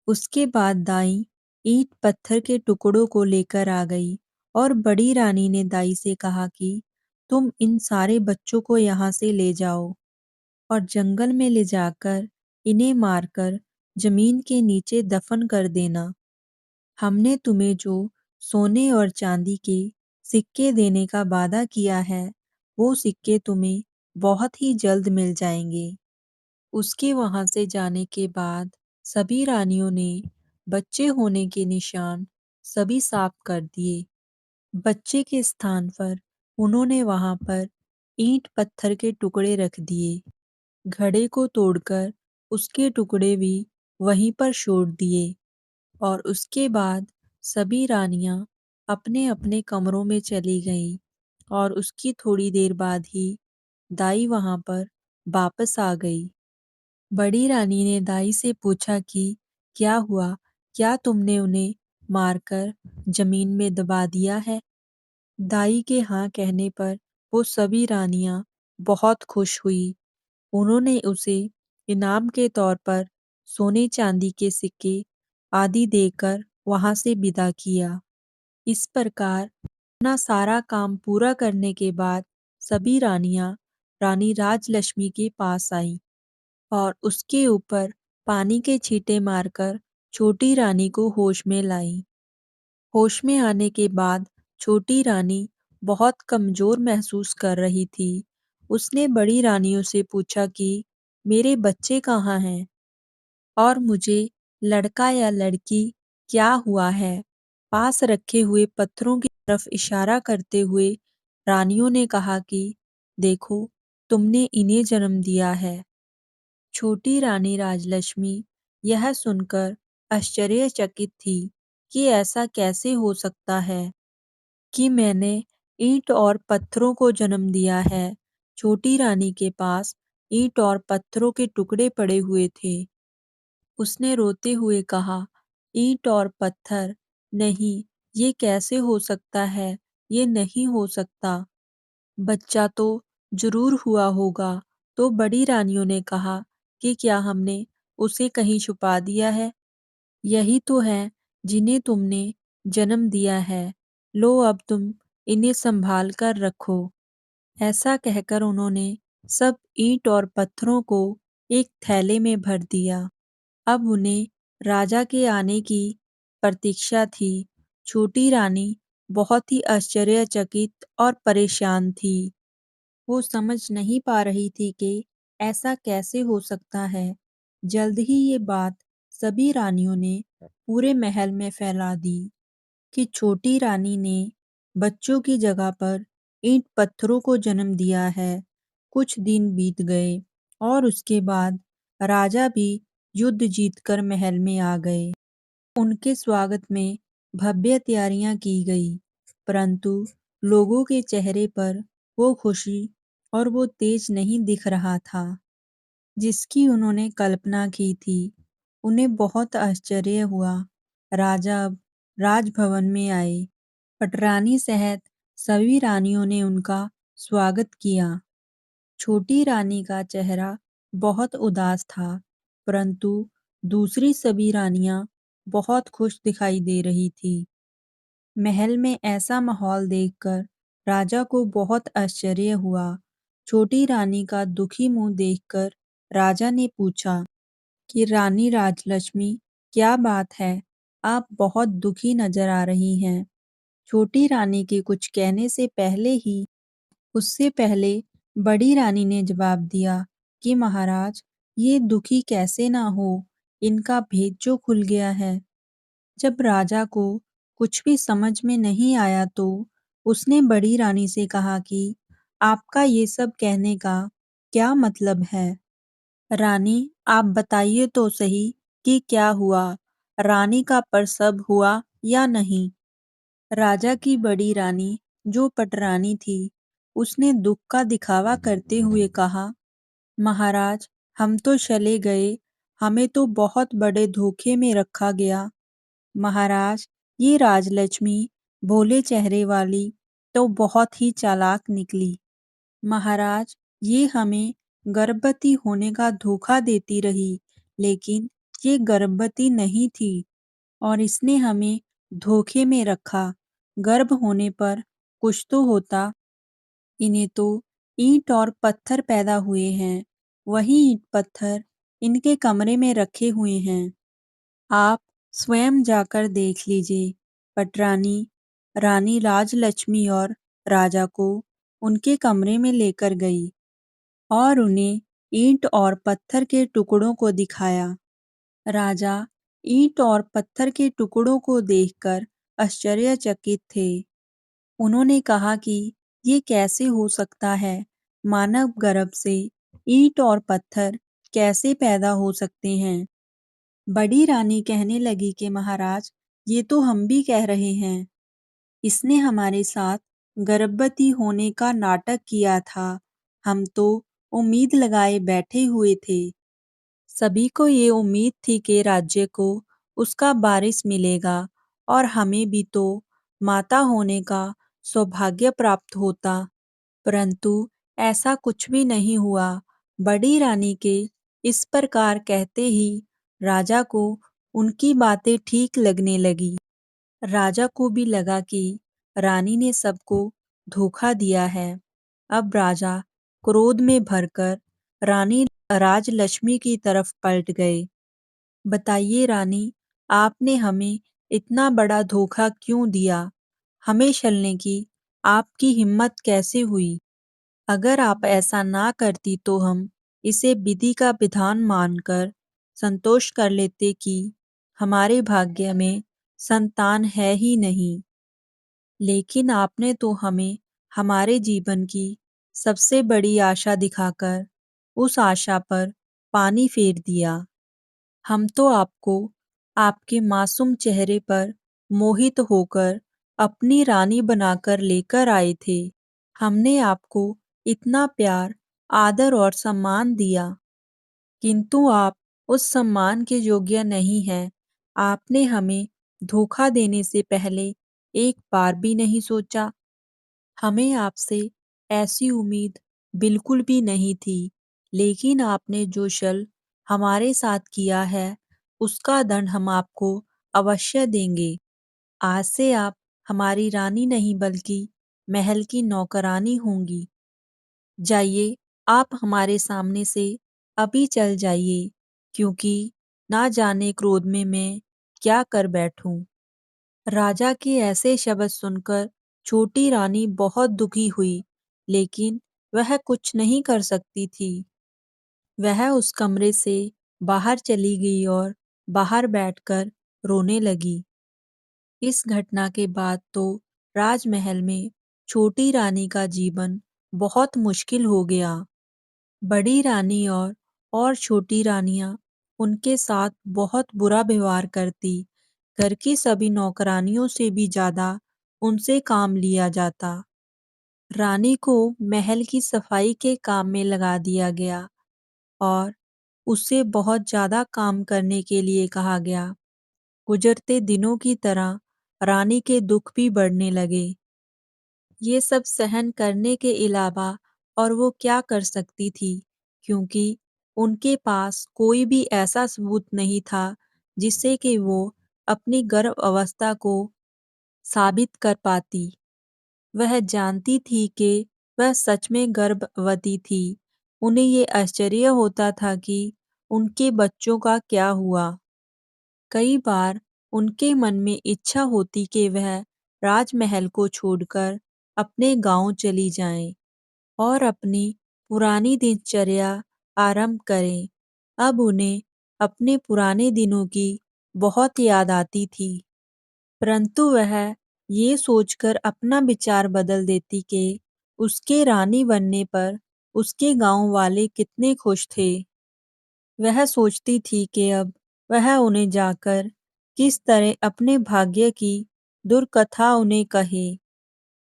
उसके बाद दाई ईंट पत्थर के टुकड़ों को लेकर आ गई और बड़ी रानी ने दाई से कहा कि तुम इन सारे बच्चों को यहाँ से ले जाओ और जंगल में ले जाकर इन्हें मारकर जमीन के नीचे दफन कर देना। हमने तुम्हें जो सोने और चांदी के सिक्के देने का वादा किया है, वो सिक्के तुम्हें बहुत ही जल्द मिल जाएंगे। उसके वहां से जाने के बाद सभी रानियों ने बच्चे होने के निशान सभी साफ कर दिए। बच्चे के स्थान पर उन्होंने वहां पर ईंट पत्थर के टुकड़े रख दिए। घड़े को तोड़कर उसके टुकड़े भी वहीं पर छोड़ दिए और उसके बाद सभी रानियां अपने अपने कमरों में चली गईं और उसकी थोड़ी देर बाद ही दाई वहां पर वापस आ गई। बड़ी रानी ने दाई से पूछा कि क्या हुआ? क्या तुमने उन्हें मारकर जमीन में दबा दिया है? दाई के हाँ कहने पर वो सभी रानियां बहुत खुश हुई। उन्होंने उसे इनाम के तौर पर सोने चांदी के सिक्के आदि देकर वहां से विदा किया। इस प्रकार अपना सारा काम पूरा करने के बाद सभी रानियां रानी राजलक्ष्मी के पास आईं और उसके ऊपर पानी के छींटे मारकर छोटी रानी को होश में लाई। होश में आने के बाद छोटी रानी बहुत कमजोर महसूस कर रही थी। उसने बड़ी रानियों से पूछा कि मेरे बच्चे कहाँ हैं और मुझे लड़का या लड़की क्या हुआ है? पास रखे हुए पत्थरों की तरफ इशारा करते हुए रानियों ने कहा कि देखो, तुमने इन्हें जन्म दिया है। छोटी रानी राजलक्ष्मी यह सुनकर आश्चर्यचकित थी कि ऐसा कैसे हो सकता है कि मैंने ईंट और पत्थरों को जन्म दिया है। छोटी रानी के पास ईंट और पत्थरों के टुकड़े पड़े हुए थे। उसने रोते हुए कहा, ईंट और पत्थर नहीं, ये कैसे हो सकता है? ये नहीं हो सकता। बच्चा तो जरूर हुआ होगा। तो बड़ी रानियों ने कहा कि क्या हमने उसे कहीं छुपा दिया है? यही तो है जिन्हें तुमने जन्म दिया है। लो अब तुम इन्हें संभाल कर रखो। ऐसा कहकर उन्होंने सब ईंट और पत्थरों को एक थैले में भर दिया। अब उन्हें राजा के आने की प्रतीक्षा थी। छोटी रानी बहुत ही आश्चर्यचकित और परेशान थी। वो समझ नहीं पा रही थी कि ऐसा कैसे हो सकता है। जल्द ही ये बात सभी रानियों ने पूरे महल में फैला दी कि छोटी रानी ने बच्चों की जगह पर ईंट पत्थरों को जन्म दिया है। कुछ दिन बीत गए और उसके बाद राजा भी युद्ध जीतकर महल में आ गए। उनके स्वागत में भव्य तैयारियां की गई, परंतु लोगों के चेहरे पर वो खुशी और वो तेज नहीं दिख रहा था जिसकी उन्होंने कल्पना की थी। उन्हें बहुत आश्चर्य हुआ। राजा अब राजभवन में आए। पटरानी सहित सभी रानियों ने उनका स्वागत किया। छोटी रानी का चेहरा बहुत उदास था, परंतु दूसरी सभी रानियां बहुत खुश दिखाई दे रही थी। महल में ऐसा माहौल देखकर राजा को बहुत आश्चर्य हुआ। छोटी रानी का दुखी मुंह देखकर राजा ने पूछा कि रानी राजलक्ष्मी, क्या बात है? आप बहुत दुखी नजर आ रही हैं। छोटी रानी के कुछ कहने से पहले ही उससे पहले बड़ी रानी ने जवाब दिया कि महाराज, ये दुखी कैसे ना हो, इनका भेद जो खुल गया है। जब राजा को कुछ भी समझ में नहीं आया तो उसने बड़ी रानी से कहा कि आपका ये सब कहने का क्या मतलब है? रानी, आप बताइए तो सही कि क्या हुआ? रानी का प्रसव हुआ या नहीं? राजा की बड़ी रानी, जो पटरानी थी, उसने दुख का दिखावा करते हुए कहा, महाराज, हम तो चले गए, हमें तो बहुत बड़े धोखे में रखा गया। महाराज, ये राजलक्ष्मी, भोले चेहरे वाली, तो बहुत ही चालाक निकली। महाराज, ये हमें गर्भवती होने का धोखा देती रही, लेकिन ये गर्भवती नहीं थी और इसने हमें धोखे में रखा। गर्भ होने पर कुछ तो होता, इन्हें तो ईंट और पत्थर पैदा हुए हैं। वही ईंट पत्थर इनके कमरे में रखे हुए हैं। आप स्वयं जाकर देख लीजिए। पटरानी रानी राजलक्ष्मी और राजा को उनके कमरे में लेकर गई और उन्हें ईंट और पत्थर के टुकड़ों को दिखाया। राजा ईंट और पत्थर के टुकड़ों को देखकर आश्चर्यचकित थे। उन्होंने कहा कि ये कैसे हो सकता है? मानव गर्भ से ईंट और पत्थर कैसे पैदा हो सकते हैं? बड़ी रानी कहने लगी कि महाराज, ये तो हम भी कह रहे हैं। इसने हमारे साथ गर्भवती होने का नाटक किया था। हम तो उम्मीद लगाए बैठे हुए थे। सभी को ये उम्मीद थी कि राज्य को उसका वारिस मिलेगा और हमें भी तो माता होने का सौभाग्य प्राप्त होता। परंतु ऐसा कुछ भी नहीं हुआ। बड़ी रानी के इस प्रकार कहते ही राजा को उनकी बातें ठीक लगने लगी। राजा को भी लगा कि रानी ने सबको धोखा दिया है। अब राजा क्रोध में भरकर रानी राजलक्ष्मी की तरफ पलट गए। बताइए रानी, आपने हमें इतना बड़ा धोखा क्यों दिया? हमें छलने की आपकी हिम्मत कैसे हुई? अगर आप ऐसा ना करती तो हम इसे विधि का विधान मानकर संतोष कर लेते कि हमारे भाग्य में संतान है ही नहीं। लेकिन आपने तो हमें हमारे जीवन की सबसे बड़ी आशा दिखाकर उस आशा पर पानी फेर दिया। हम तो आपको आपके मासूम चेहरे पर मोहित होकर अपनी रानी बनाकर लेकर आए थे। हमने आपको इतना प्यार, आदर और सम्मान दिया, किंतु आप उस सम्मान के योग्य नहीं हैं। आपने हमें धोखा देने से पहले एक बार भी नहीं सोचा। हमें आपसे ऐसी उम्मीद बिल्कुल भी नहीं थी, लेकिन आपने जो छल हमारे साथ किया है, उसका दंड हम आपको अवश्य देंगे। आज से आप हमारी रानी नहीं बल्कि महल की नौकरानी होंगी। जाइए, आप हमारे सामने से अभी चल जाइए, क्योंकि ना जाने क्रोध में मैं क्या कर बैठूं। राजा के ऐसे शब्द सुनकर छोटी रानी बहुत दुखी हुई, लेकिन वह कुछ नहीं कर सकती थी। वह उस कमरे से बाहर चली गई और बाहर बैठकर रोने लगी। इस घटना के बाद तो राजमहल में छोटी रानी का जीवन बहुत मुश्किल हो गया। बड़ी रानी और छोटी रानियां उनके साथ बहुत बुरा व्यवहार करती। घर की सभी नौकरानियों से भी ज्यादा उनसे काम लिया जाता। रानी को महल की सफाई के काम में लगा दिया गया और उससे बहुत ज़्यादा काम करने के लिए कहा गया। गुजरते दिनों की तरह रानी के दुख भी बढ़ने लगे। ये सब सहन करने के अलावा और वो क्या कर सकती थी, क्योंकि उनके पास कोई भी ऐसा सबूत नहीं था जिससे कि वो अपनी गर्भ अवस्था को साबित कर पाती। वह जानती थी कि वह सच में गर्भवती थी। उन्हें ये आश्चर्य होता था कि उनके बच्चों का क्या हुआ। कई बार उनके मन में इच्छा होती कि वह राजमहल को छोड़कर अपने गांव चली जाएं और अपनी पुरानी दिनचर्या आरंभ करें। अब उन्हें अपने पुराने दिनों की बहुत याद आती थी, परंतु वह ये सोचकर अपना विचार बदल देती कि उसके रानी बनने पर उसके गांव वाले कितने खुश थे। वह सोचती थी कि अब वह उन्हें जाकर किस तरह अपने भाग्य की दुर्कथा उन्हें कहे।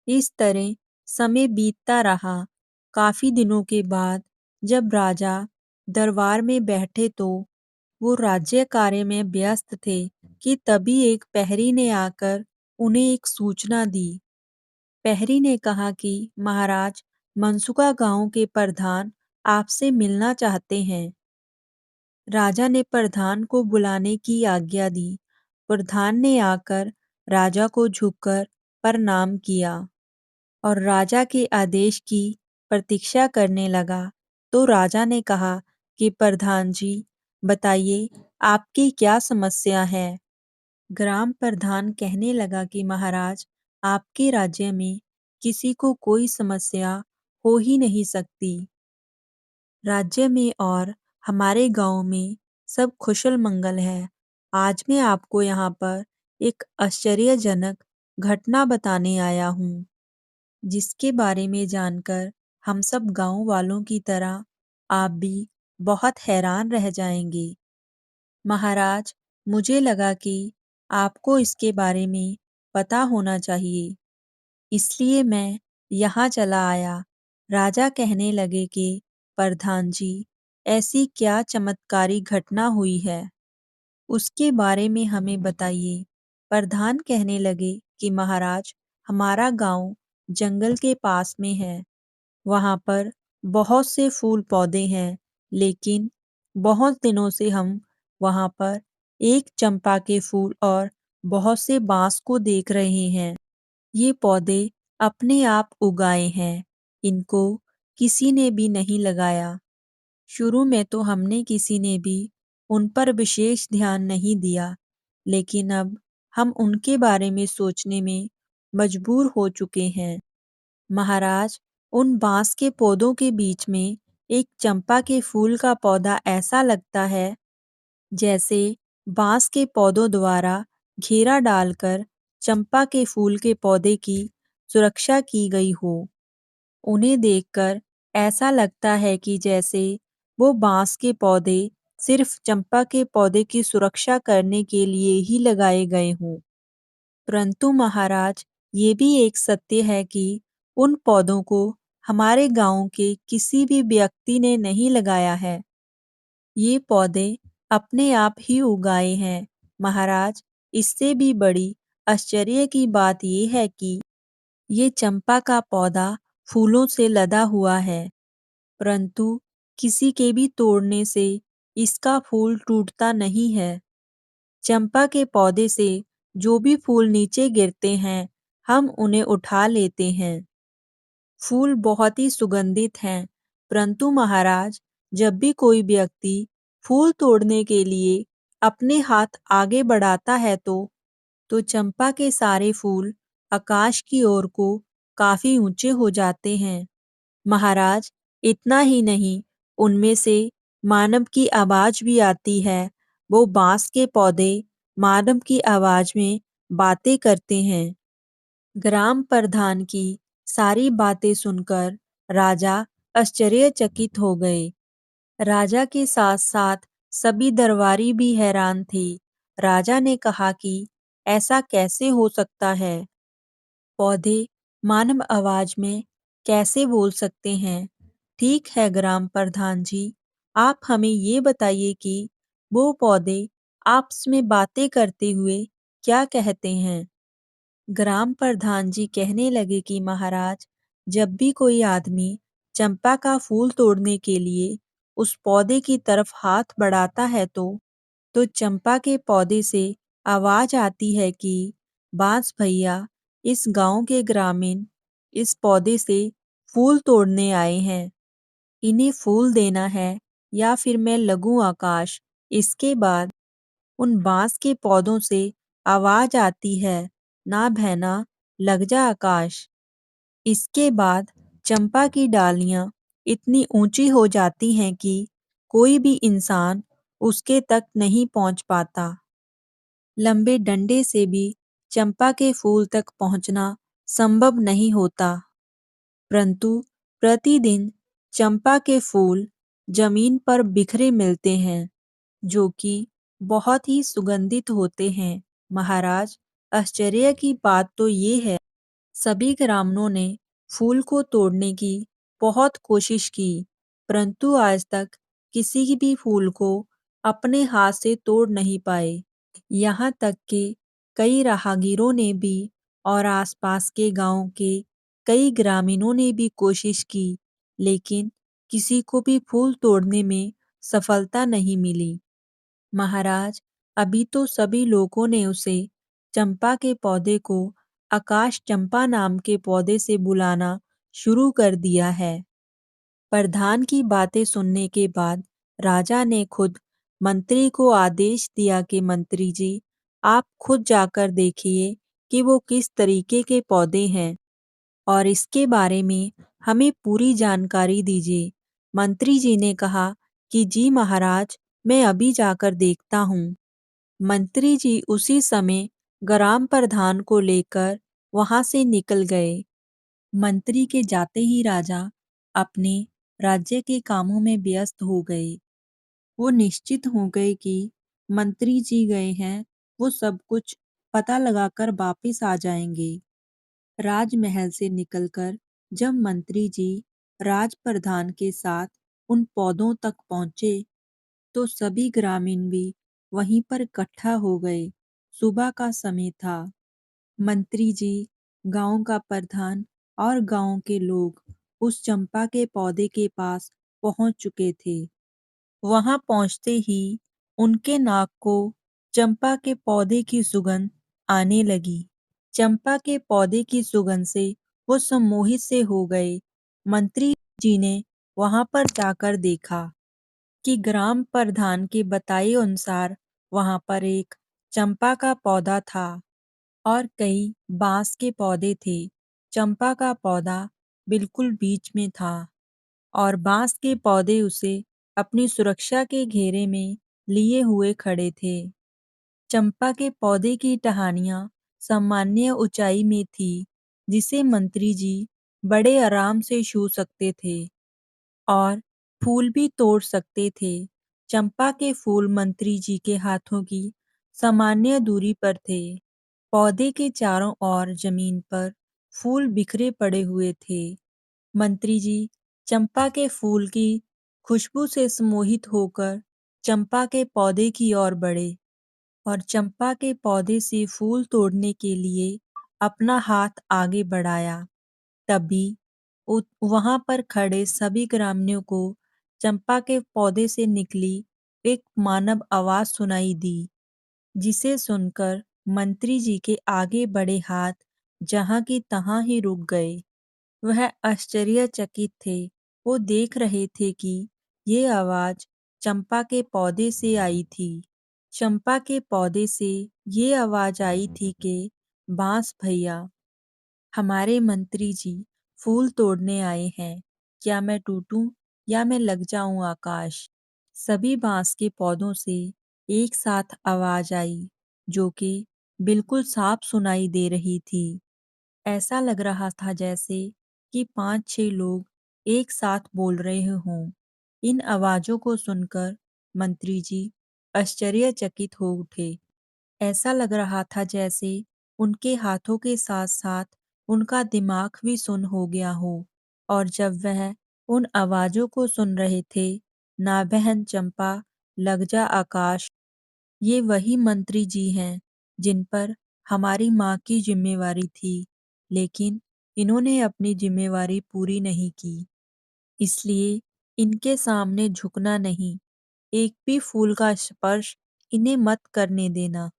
इस तरह समय बीतता रहा। काफी दिनों के बाद जब राजा दरबार में बैठे तो वो राज्य कार्य में व्यस्त थे कि तभी एक प्रहरी ने आकर उन्हें एक सूचना दी। प्रहरी ने कहा कि महाराज, मनसुका गांव के प्रधान आपसे मिलना चाहते हैं। राजा ने प्रधान को बुलाने की आज्ञा दी। प्रधान ने आकर राजा को झुककर प्रणाम किया और राजा के आदेश की प्रतीक्षा करने लगा। तो राजा ने कहा कि प्रधान जी, बताइए आपकी क्या समस्या है। ग्राम प्रधान कहने लगा कि महाराज, आपके राज्य में किसी को कोई समस्या हो ही नहीं सकती। राज्य में और हमारे गांव में सब कुशल मंगल है। आज मैं आपको यहाँ पर एक आश्चर्यजनक घटना बताने आया हूँ, जिसके बारे में जानकर हम सब गांव वालों की तरह आप भी बहुत हैरान रह जाएंगे। महाराज, मुझे लगा कि आपको इसके बारे में पता होना चाहिए, इसलिए मैं यहाँ चला आया। राजा कहने लगे कि प्रधान जी, ऐसी क्या चमत्कारी घटना हुई है, उसके बारे में हमें बताइए। प्रधान कहने लगे कि महाराज, हमारा गांव जंगल के पास में है। वहाँ पर बहुत से फूल पौधे हैं, लेकिन बहुत दिनों से हम वहाँ पर एक चंपा के फूल और बहुत से बांस को देख रहे हैं। ये पौधे अपने आप उगाए हैं, इनको किसी ने भी नहीं लगाया। शुरू में तो हमने किसी ने भी उन पर विशेष ध्यान नहीं दिया, लेकिन अब हम उनके बारे में सोचने में मजबूर हो चुके हैं। महाराज, उन बांस के पौधों के बीच में एक चंपा के फूल का पौधा ऐसा लगता है जैसे बांस के पौधों द्वारा घेरा डालकर चंपा के फूल के पौधे की सुरक्षा की गई हो। उन्हें देखकर ऐसा लगता है कि जैसे वो बांस के पौधे सिर्फ चंपा के पौधे की सुरक्षा करने के लिए ही लगाए गए हों। परंतु महाराज, ये भी एक सत्य है कि उन पौधों को हमारे गांव के किसी भी व्यक्ति ने नहीं लगाया है। ये पौधे अपने आप ही उगाए हैं। महाराज, इससे भी बड़ी आश्चर्य की बात ये है कि ये चंपा का पौधा फूलों से लदा हुआ है, परंतु किसी के भी तोड़ने से इसका फूल टूटता नहीं है। चंपा के पौधे से जो भी फूल नीचे गिरते हैं, हम उन्हें उठा लेते हैं। फूल बहुत ही सुगंधित हैं, परंतु महाराज, जब भी कोई व्यक्ति फूल तोड़ने के लिए अपने हाथ आगे बढ़ाता है तो चंपा के सारे फूल आकाश की ओर को काफी ऊंचे हो जाते हैं। महाराज, इतना ही नहीं, उनमें से मानव की आवाज भी आती है। वो बांस के पौधे मानव की आवाज में बातें करते हैं। ग्राम प्रधान की सारी बातें सुनकर राजा आश्चर्यचकित हो गए। राजा के साथ साथ सभी दरबारी भी हैरान थे। राजा ने कहा कि ऐसा कैसे हो सकता है? पौधे मानव आवाज में कैसे बोल सकते हैं? ठीक है ग्राम प्रधान जी, आप हमें ये बताइए कि वो पौधे आपस में बातें करते हुए क्या कहते हैं? ग्राम प्रधान जी कहने लगे कि महाराज, जब भी कोई आदमी चंपा का फूल तोड़ने के लिए उस पौधे की तरफ हाथ बढ़ाता है तो चंपा के पौधे से आवाज आती है कि बांस भैया, इस गांव के ग्रामीण इस पौधे से फूल तोड़ने आए हैं। इन्हें फूल देना है या फिर मैं लगूं आकाश। इसके बाद उन बांस के पौधों से आवाज आती है, ना बहना, लग जा आकाश। इसके बाद चंपा की डालियां इतनी ऊंची हो जाती हैं कि कोई भी इंसान उसके तक नहीं पहुंच पाता। लंबे डंडे से भी चंपा के फूल तक पहुंचना संभव नहीं होता, परंतु प्रतिदिन चंपा के फूल जमीन पर बिखरे मिलते हैं, जो कि बहुत ही सुगंधित होते हैं। महाराज, आश्चर्य की बात तो ये है, सभी ग्रामीणों ने फूल को तोड़ने की बहुत कोशिश की, परंतु आज तक किसी भी फूल को अपने हाथ से तोड़ नहीं पाए। यहाँ तक कि कई राहगीरों ने भी और आसपास के गांव के कई ग्रामीणों ने भी कोशिश की, लेकिन किसी को भी फूल तोड़ने में सफलता नहीं मिली। महाराज, अभी तो सभी लोगों ने उसे चंपा के पौधे को आकाश चंपा नाम के पौधे से बुलाना शुरू कर दिया है। प्रधान की बातें सुनने के बाद राजा ने खुद मंत्री को आदेश दिया कि मंत्री जी, आप खुद जाकर देखिए कि वो किस तरीके के पौधे हैं और इसके बारे में हमें पूरी जानकारी दीजिए। मंत्री जी ने कहा कि जी महाराज, मैं अभी जाकर देखता हूँ। मंत्री जी उसी समय ग्राम प्रधान को लेकर वहां से निकल गए। मंत्री के जाते ही राजा अपने राज्य के कामों में व्यस्त हो गए। वो निश्चित हो गए कि मंत्री जी गए हैं, वो सब कुछ पता लगाकर वापिस आ जाएंगे। राजमहल से निकलकर जब मंत्री जी राज प्रधान के साथ उन पौधों तक पहुंचे, तो सभी ग्रामीण भी वहीं पर इकट्ठा हो गए। सुबह का समय था। मंत्री जी, गांव का प्रधान और गांव के लोग उस चंपा के पौधे के पास पहुंच चुके थे। वहां पहुंचते ही उनके नाक को चंपा के पौधे की सुगंध आने लगी। चंपा के पौधे की सुगंध से वो सम्मोहित से हो गए। मंत्री जी ने वहां पर जाकर देखा कि ग्राम प्रधान के बताए अनुसार वहां पर एक चंपा का पौधा था और कई बांस के पौधे थे। चंपा का पौधा बिल्कुल बीच में था और बांस के पौधे उसे अपनी सुरक्षा के घेरे में लिए हुए खड़े थे। चंपा के पौधे की टहनियाँ सामान्य ऊंचाई में थी, जिसे मंत्री जी बड़े आराम से छू सकते थे और फूल भी तोड़ सकते थे। चंपा के फूल मंत्री जी के हाथों की सामान्य दूरी पर थे। पौधे के चारों ओर जमीन पर फूल बिखरे पड़े हुए थे। मंत्री जी चंपा के फूल की खुशबू से सम्मोहित होकर चंपा के पौधे की ओर बढ़े और चंपा के पौधे से फूल तोड़ने के लिए अपना हाथ आगे बढ़ाया। तभी वहां पर खड़े सभी ग्रामीणों को चंपा के पौधे से निकली एक मानव आवाज सुनाई दी, जिसे सुनकर मंत्री जी के आगे बढ़े हाथ जहां की तहां ही रुक गए। वह आश्चर्यचकित थे। वो देख रहे थे कि ये आवाज चंपा के पौधे से आई थी। चंपा के पौधे से ये आवाज आई थी कि बांस भैया, हमारे मंत्री जी फूल तोड़ने आए हैं। क्या मैं टूटूं या मैं लग जाऊं आकाश। सभी बांस के पौधों से एक साथ आवाज आई, जो कि बिल्कुल साफ सुनाई दे रही थी। ऐसा लग रहा था जैसे कि 5-6 लोग एक साथ बोल रहे हों। इन आवाजों को सुनकर मंत्री जी आश्चर्यचकित हो उठे। ऐसा लग रहा था जैसे उनके हाथों के साथ-साथ उनका दिमाग भी सुन्न हो गया हो। और जब वह उन आवाज़ों को सुन रहे थे, ना बहन चंपा, लग जा आकाश, ये वही मंत्री जी हैं जिन पर हमारी माँ की जिम्मेवारी थी, लेकिन इन्होंने अपनी जिम्मेवारी पूरी नहीं की, इसलिए इनके सामने झुकना नहीं, एक भी फूल का स्पर्श इन्हें मत करने देना।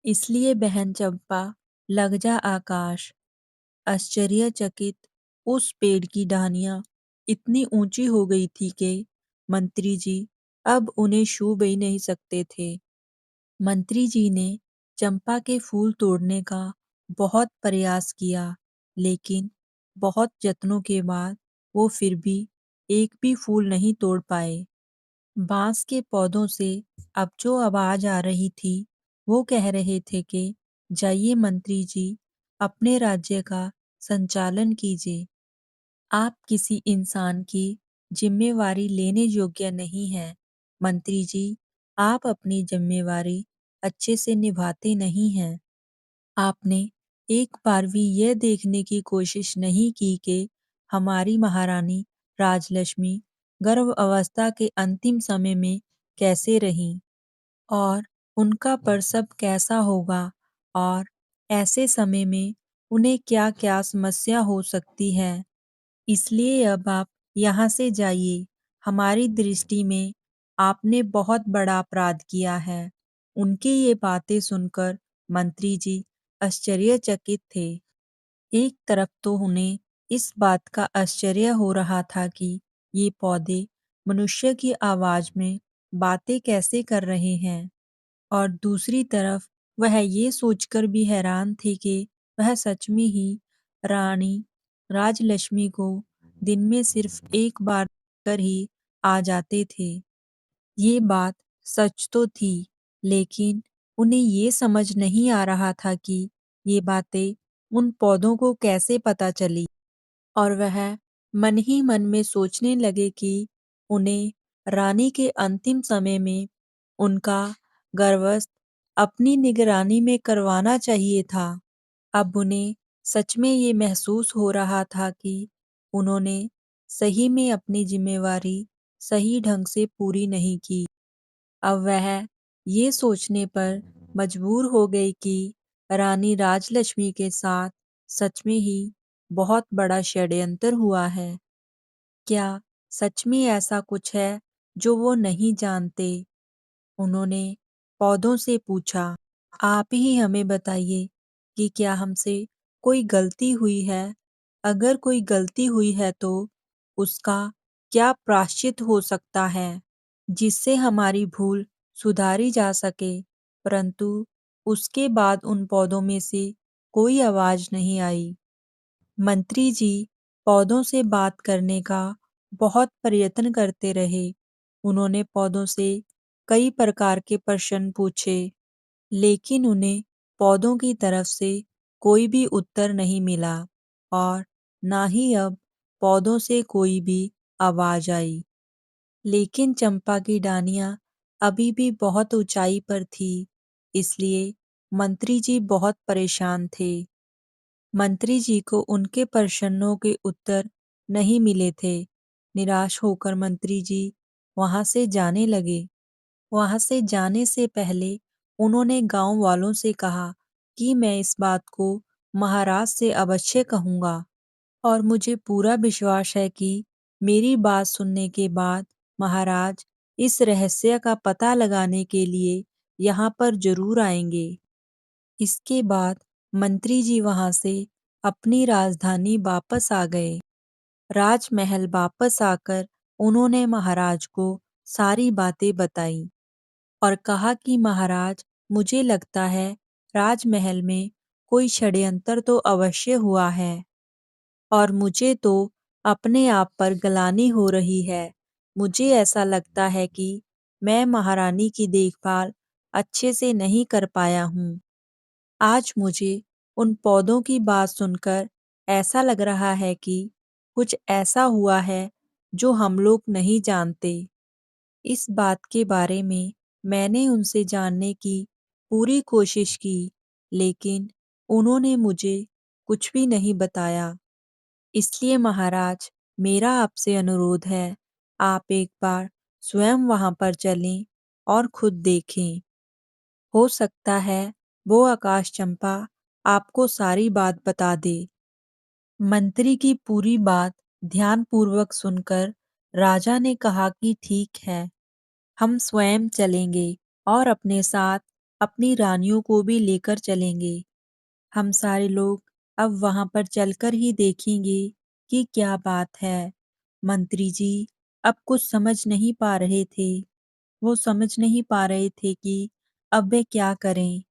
इसलिए बहन चंपा, लग जा आकाश। आश्चर्यचकित उस पेड़ की टहनियाँ इतनी ऊंची हो गई थी कि मंत्री जी अब उन्हें छू भी नहीं सकते थे। मंत्री जी ने चंपा के फूल तोड़ने का बहुत प्रयास किया, लेकिन बहुत यत्नों के बाद वो फिर भी एक भी फूल नहीं तोड़ पाए। बांस के पौधों से अब जो आवाज आ रही थी, वो कह रहे थे कि जाइए मंत्री जी, अपने राज्य का संचालन कीजिए। आप किसी इंसान की जिम्मेवारी लेने योग्य नहीं हैं। मंत्री जी, आप अपनी जिम्मेवारी अच्छे से निभाते नहीं हैं। आपने एक बार भी यह देखने की कोशिश नहीं की कि हमारी महारानी राजलक्ष्मी गर्भ अवस्था के अंतिम समय में कैसे रहीं और उनका प्रसव कैसा होगा और ऐसे समय में उन्हें क्या-क्या समस्या हो सकती है। इसलिए अब आप यहाँ से जाइए। हमारी दृष्टि में आपने बहुत बड़ा अपराध किया है। उनकी ये बातें सुनकर मंत्री जी आश्चर्यचकित थे। एक तरफ तो उन्हें इस बात का आश्चर्य हो रहा था कि ये पौधे मनुष्य की आवाज में बातें कैसे कर रहे हैं, और दूसरी तरफ वह ये सोचकर भी हैरान थे कि वह सच में ही रानी राजलक्ष्मी को दिन में सिर्फ एक बार कर ही आ जाते थे। ये बात सच तो थी, लेकिन उन्हें ये समझ नहीं आ रहा था कि ये बातें उन पौधों को कैसे पता चली, और वह मन ही मन में सोचने लगे कि उन्हें रानी के अंतिम समय में उनका गर्भस्थ अपनी निगरानी में करवाना चाहिए था। अब उन्हें सच में ये महसूस हो रहा था कि उन्होंने सही में अपनी जिम्मेवारी सही ढंग से पूरी नहीं की। अब वह ये सोचने पर मजबूर हो गई कि रानी राजलक्ष्मी के साथ सच में ही बहुत बड़ा षड्यंत्र हुआ है। क्या सच में ऐसा कुछ है जो वो नहीं जानते? उन्होंने पौधों से पूछा, आप ही हमें बताइए कि क्या हमसे कोई गलती हुई है? अगर कोई गलती हुई है तो उसका क्या प्रायश्चित हो सकता है, जिससे हमारी भूल सुधारी जा सके? परंतु उसके बाद उन पौधों में से कोई आवाज नहीं आई। मंत्री जी पौधों से बात करने का बहुत प्रयत्न करते रहे। उन्होंने पौधों से कई प्रकार के प्रश्न पूछे, लेकिन उन्हें पौधों की तरफ से कोई भी उत्तर नहीं मिला, और ना ही अब पौधों से कोई भी आवाज आई। लेकिन चंपा की डानियां अभी भी बहुत ऊंचाई पर थी, इसलिए मंत्री जी बहुत परेशान थे। मंत्री जी को उनके प्रश्नों के उत्तर नहीं मिले थे। निराश होकर मंत्री जी वहां से जाने लगे। वहां से जाने से पहले उन्होंने गांव वालों से कहा कि मैं इस बात को महाराज से अवश्य कहूंगा, और मुझे पूरा विश्वास है कि मेरी बात सुनने के बाद महाराज इस रहस्य का पता लगाने के लिए यहाँ पर जरूर आएंगे। इसके बाद मंत्री जी वहां से अपनी राजधानी वापस आ गए। राजमहल वापस आकर उन्होंने महाराज को सारी बातें बताई और कहा कि महाराज, मुझे लगता है राजमहल में कोई षड्यंत्र तो अवश्य हुआ है, और मुझे तो अपने आप पर ग्लानि हो रही है। मुझे ऐसा लगता है कि मैं महारानी की देखभाल अच्छे से नहीं कर पाया हूँ। आज मुझे उन पौधों की बात सुनकर ऐसा लग रहा है कि कुछ ऐसा हुआ है जो हम लोग नहीं जानते। इस बात के बारे में मैंने उनसे जानने की पूरी कोशिश की, लेकिन उन्होंने मुझे कुछ भी नहीं बताया। इसलिए महाराज, मेरा आपसे अनुरोध है, आप एक बार स्वयं वहां पर चलें और खुद देखें। हो सकता है वो आकाश चंपा आपको सारी बात बता दे। मंत्री की पूरी बात ध्यानपूर्वक सुनकर राजा ने कहा कि ठीक है, हम स्वयं चलेंगे और अपने साथ अपनी रानियों को भी लेकर चलेंगे। हम सारे लोग अब वहां पर चलकर ही देखेंगे कि क्या बात है। मंत्री जी अब कुछ समझ नहीं पा रहे थे। वो समझ नहीं पा रहे थे कि अब वे क्या करें।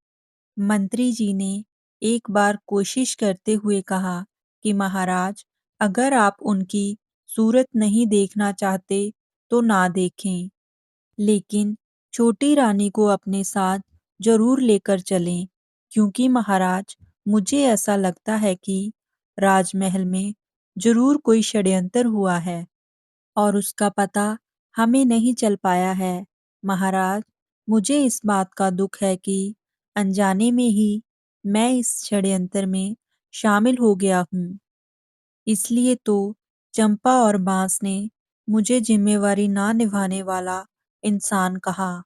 मंत्री जी ने एक बार कोशिश करते हुए कहा कि महाराज, अगर आप उनकी सूरत नहीं देखना चाहते तो ना देखें, लेकिन छोटी रानी को अपने साथ जरूर लेकर चलें, क्योंकि महाराज, मुझे ऐसा लगता है कि राजमहल में जरूर कोई षड्यंत्र हुआ है और उसका पता हमें नहीं चल पाया है। महाराज, मुझे इस बात का दुख है कि अनजाने में ही मैं इस षड्यंत्र में शामिल हो गया हूँ। इसलिए तो चंपा और बांस ने मुझे जिम्मेवारी ना निभाने वाला इंसान कहा।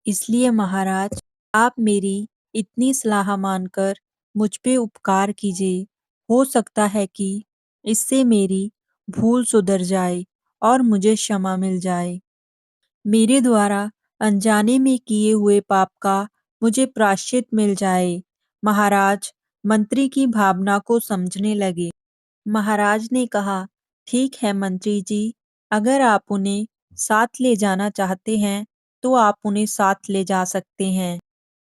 इसलिए महाराज, आप मेरी इतनी सलाह मानकर मुझ पे उपकार कीजिए। हो सकता है कि इससे मेरी भूल सुधर जाए और मुझे क्षमा मिल जाए। मेरे द्वारा अनजाने में किए हुए पाप का मुझे प्रायश्चित मिल जाए। महाराज मंत्री की भावना को समझने लगे। महाराज ने कहा, ठीक है मंत्री जी, अगर आप उन्हें साथ ले जाना चाहते हैं तो आप उन्हें साथ ले जा सकते हैं,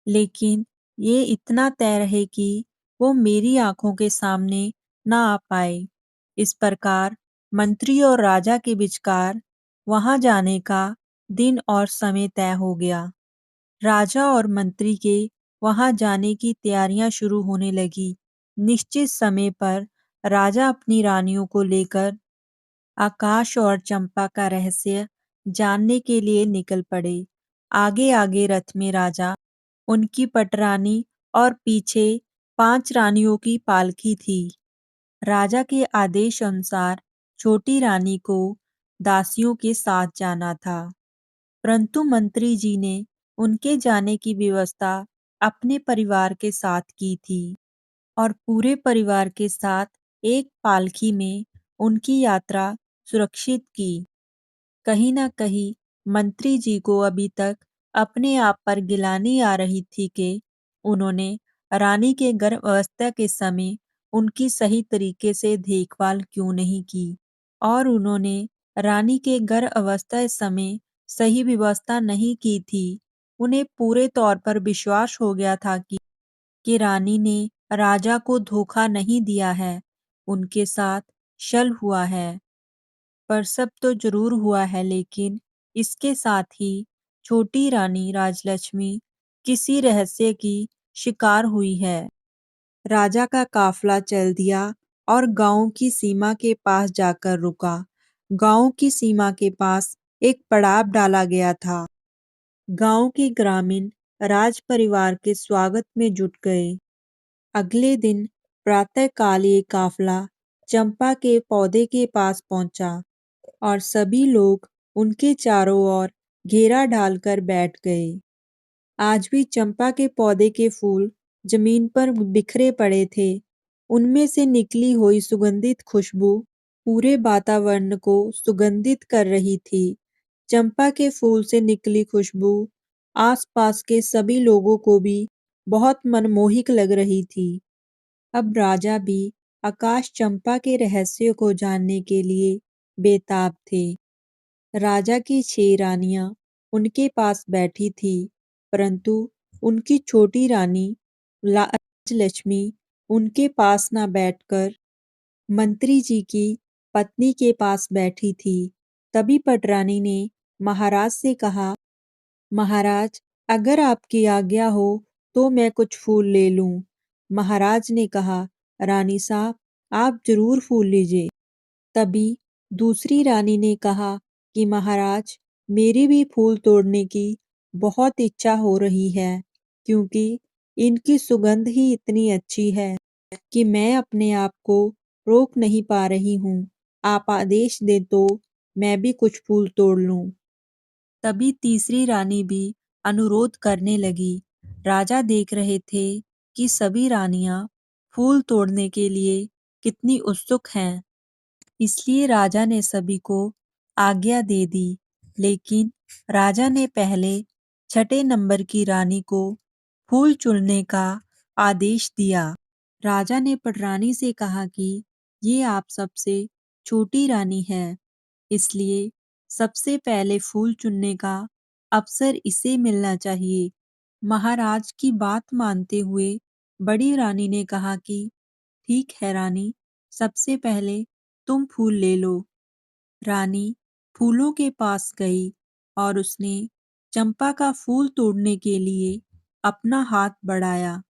लेकिन ये इतना तय रहे कि वो मेरी आंखों के सामने ना आ पाए। इस प्रकार मंत्री और राजा के विचकार वहां जाने का दिन और समय तय हो गया। राजा और मंत्री के वहां जाने की तैयारियां शुरू होने लगी। निश्चित समय पर राजा अपनी रानियों को लेकर आकाश और चंपा का रहस्य जानने के लिए निकल पड़े। आगे आगे रथ में राजा, उनकी पटरानी और पीछे 5 रानियों की पालकी थी। राजा के आदेश अनुसार छोटी रानी को दासियों के साथ जाना था, परंतु मंत्री जी ने उनके जाने की व्यवस्था अपने परिवार के साथ की थी और पूरे परिवार के साथ एक पालकी में उनकी यात्रा सुरक्षित की। कहीं न कहीं मंत्री जी को अभी तक अपने आप पर गिलानी आ रही थी कि उन्होंने रानी के गर्भ अवस्था के समय उनकी सही तरीके से देखभाल क्यों नहीं की और उन्होंने रानी के गर्भ अवस्था समय सही व्यवस्था नहीं की थी। उन्हें पूरे तौर पर विश्वास हो गया था कि रानी ने राजा को धोखा नहीं दिया है, उनके साथ छल हुआ है। पर सब तो जरूर हुआ है, लेकिन इसके साथ ही छोटी रानी राजलक्ष्मी किसी रहस्य की शिकार हुई है। राजा का काफला चल दिया और गांव की सीमा के पास जाकर रुका। गांव की सीमा के पास एक पड़ाव डाला गया था। गांव के ग्रामीण राज परिवार के स्वागत में जुट गए। अगले दिन प्रातःकाल ये काफला चंपा के पौधे के पास पहुंचा और सभी लोग उनके चारों ओर घेरा डालकर बैठ गए। आज भी चंपा के पौधे के फूल जमीन पर बिखरे पड़े थे। उनमें से निकली हुई सुगंधित खुशबू पूरे वातावरण को सुगंधित कर रही थी। चंपा के फूल से निकली खुशबू आसपास के सभी लोगों को भी बहुत मनमोहक लग रही थी। अब राजा भी आकाश चंपा के रहस्य को जानने के लिए बेताब थे। राजा की 6 रानियां उनके पास बैठी थी, परंतु उनकी छोटी रानी राजलक्ष्मी उनके पास न बैठकर मंत्री जी की पत्नी के पास बैठी थी। तभी पटरानी ने महाराज से कहा, महाराज, अगर आपकी आज्ञा हो तो मैं कुछ फूल ले लूं। महाराज ने कहा, रानी साहब, आप जरूर फूल लीजिए। तभी दूसरी रानी ने कहा कि महाराज, मेरी भी फूल तोड़ने की बहुत इच्छा हो रही है, क्योंकि इनकी सुगंध ही इतनी अच्छी है कि मैं अपने आप को रोक नहीं पा रही हूँ। आप आदेश दें तो मैं भी कुछ फूल तोड़ लूँ। तभी तीसरी रानी भी अनुरोध करने लगी। राजा देख रहे थे कि सभी रानियां फूल तोड़ने के लिए कितनी उत्सुक हैं। इसलिए राजा ने सभी को आज्ञा दे दी। लेकिन राजा ने पहले छठे नंबर की रानी को फूल चुनने का आदेश दिया। राजा ने पटरानी से कहा कि ये आप सबसे छोटी रानी है, इसलिए सबसे पहले फूल चुनने का अवसर इसे मिलना चाहिए। महाराज की बात मानते हुए बड़ी रानी ने कहा कि ठीक है रानी, सबसे पहले तुम फूल ले लो। रानी फूलों के पास गई और उसने चंपा का फूल तोड़ने के लिए अपना हाथ बढ़ाया।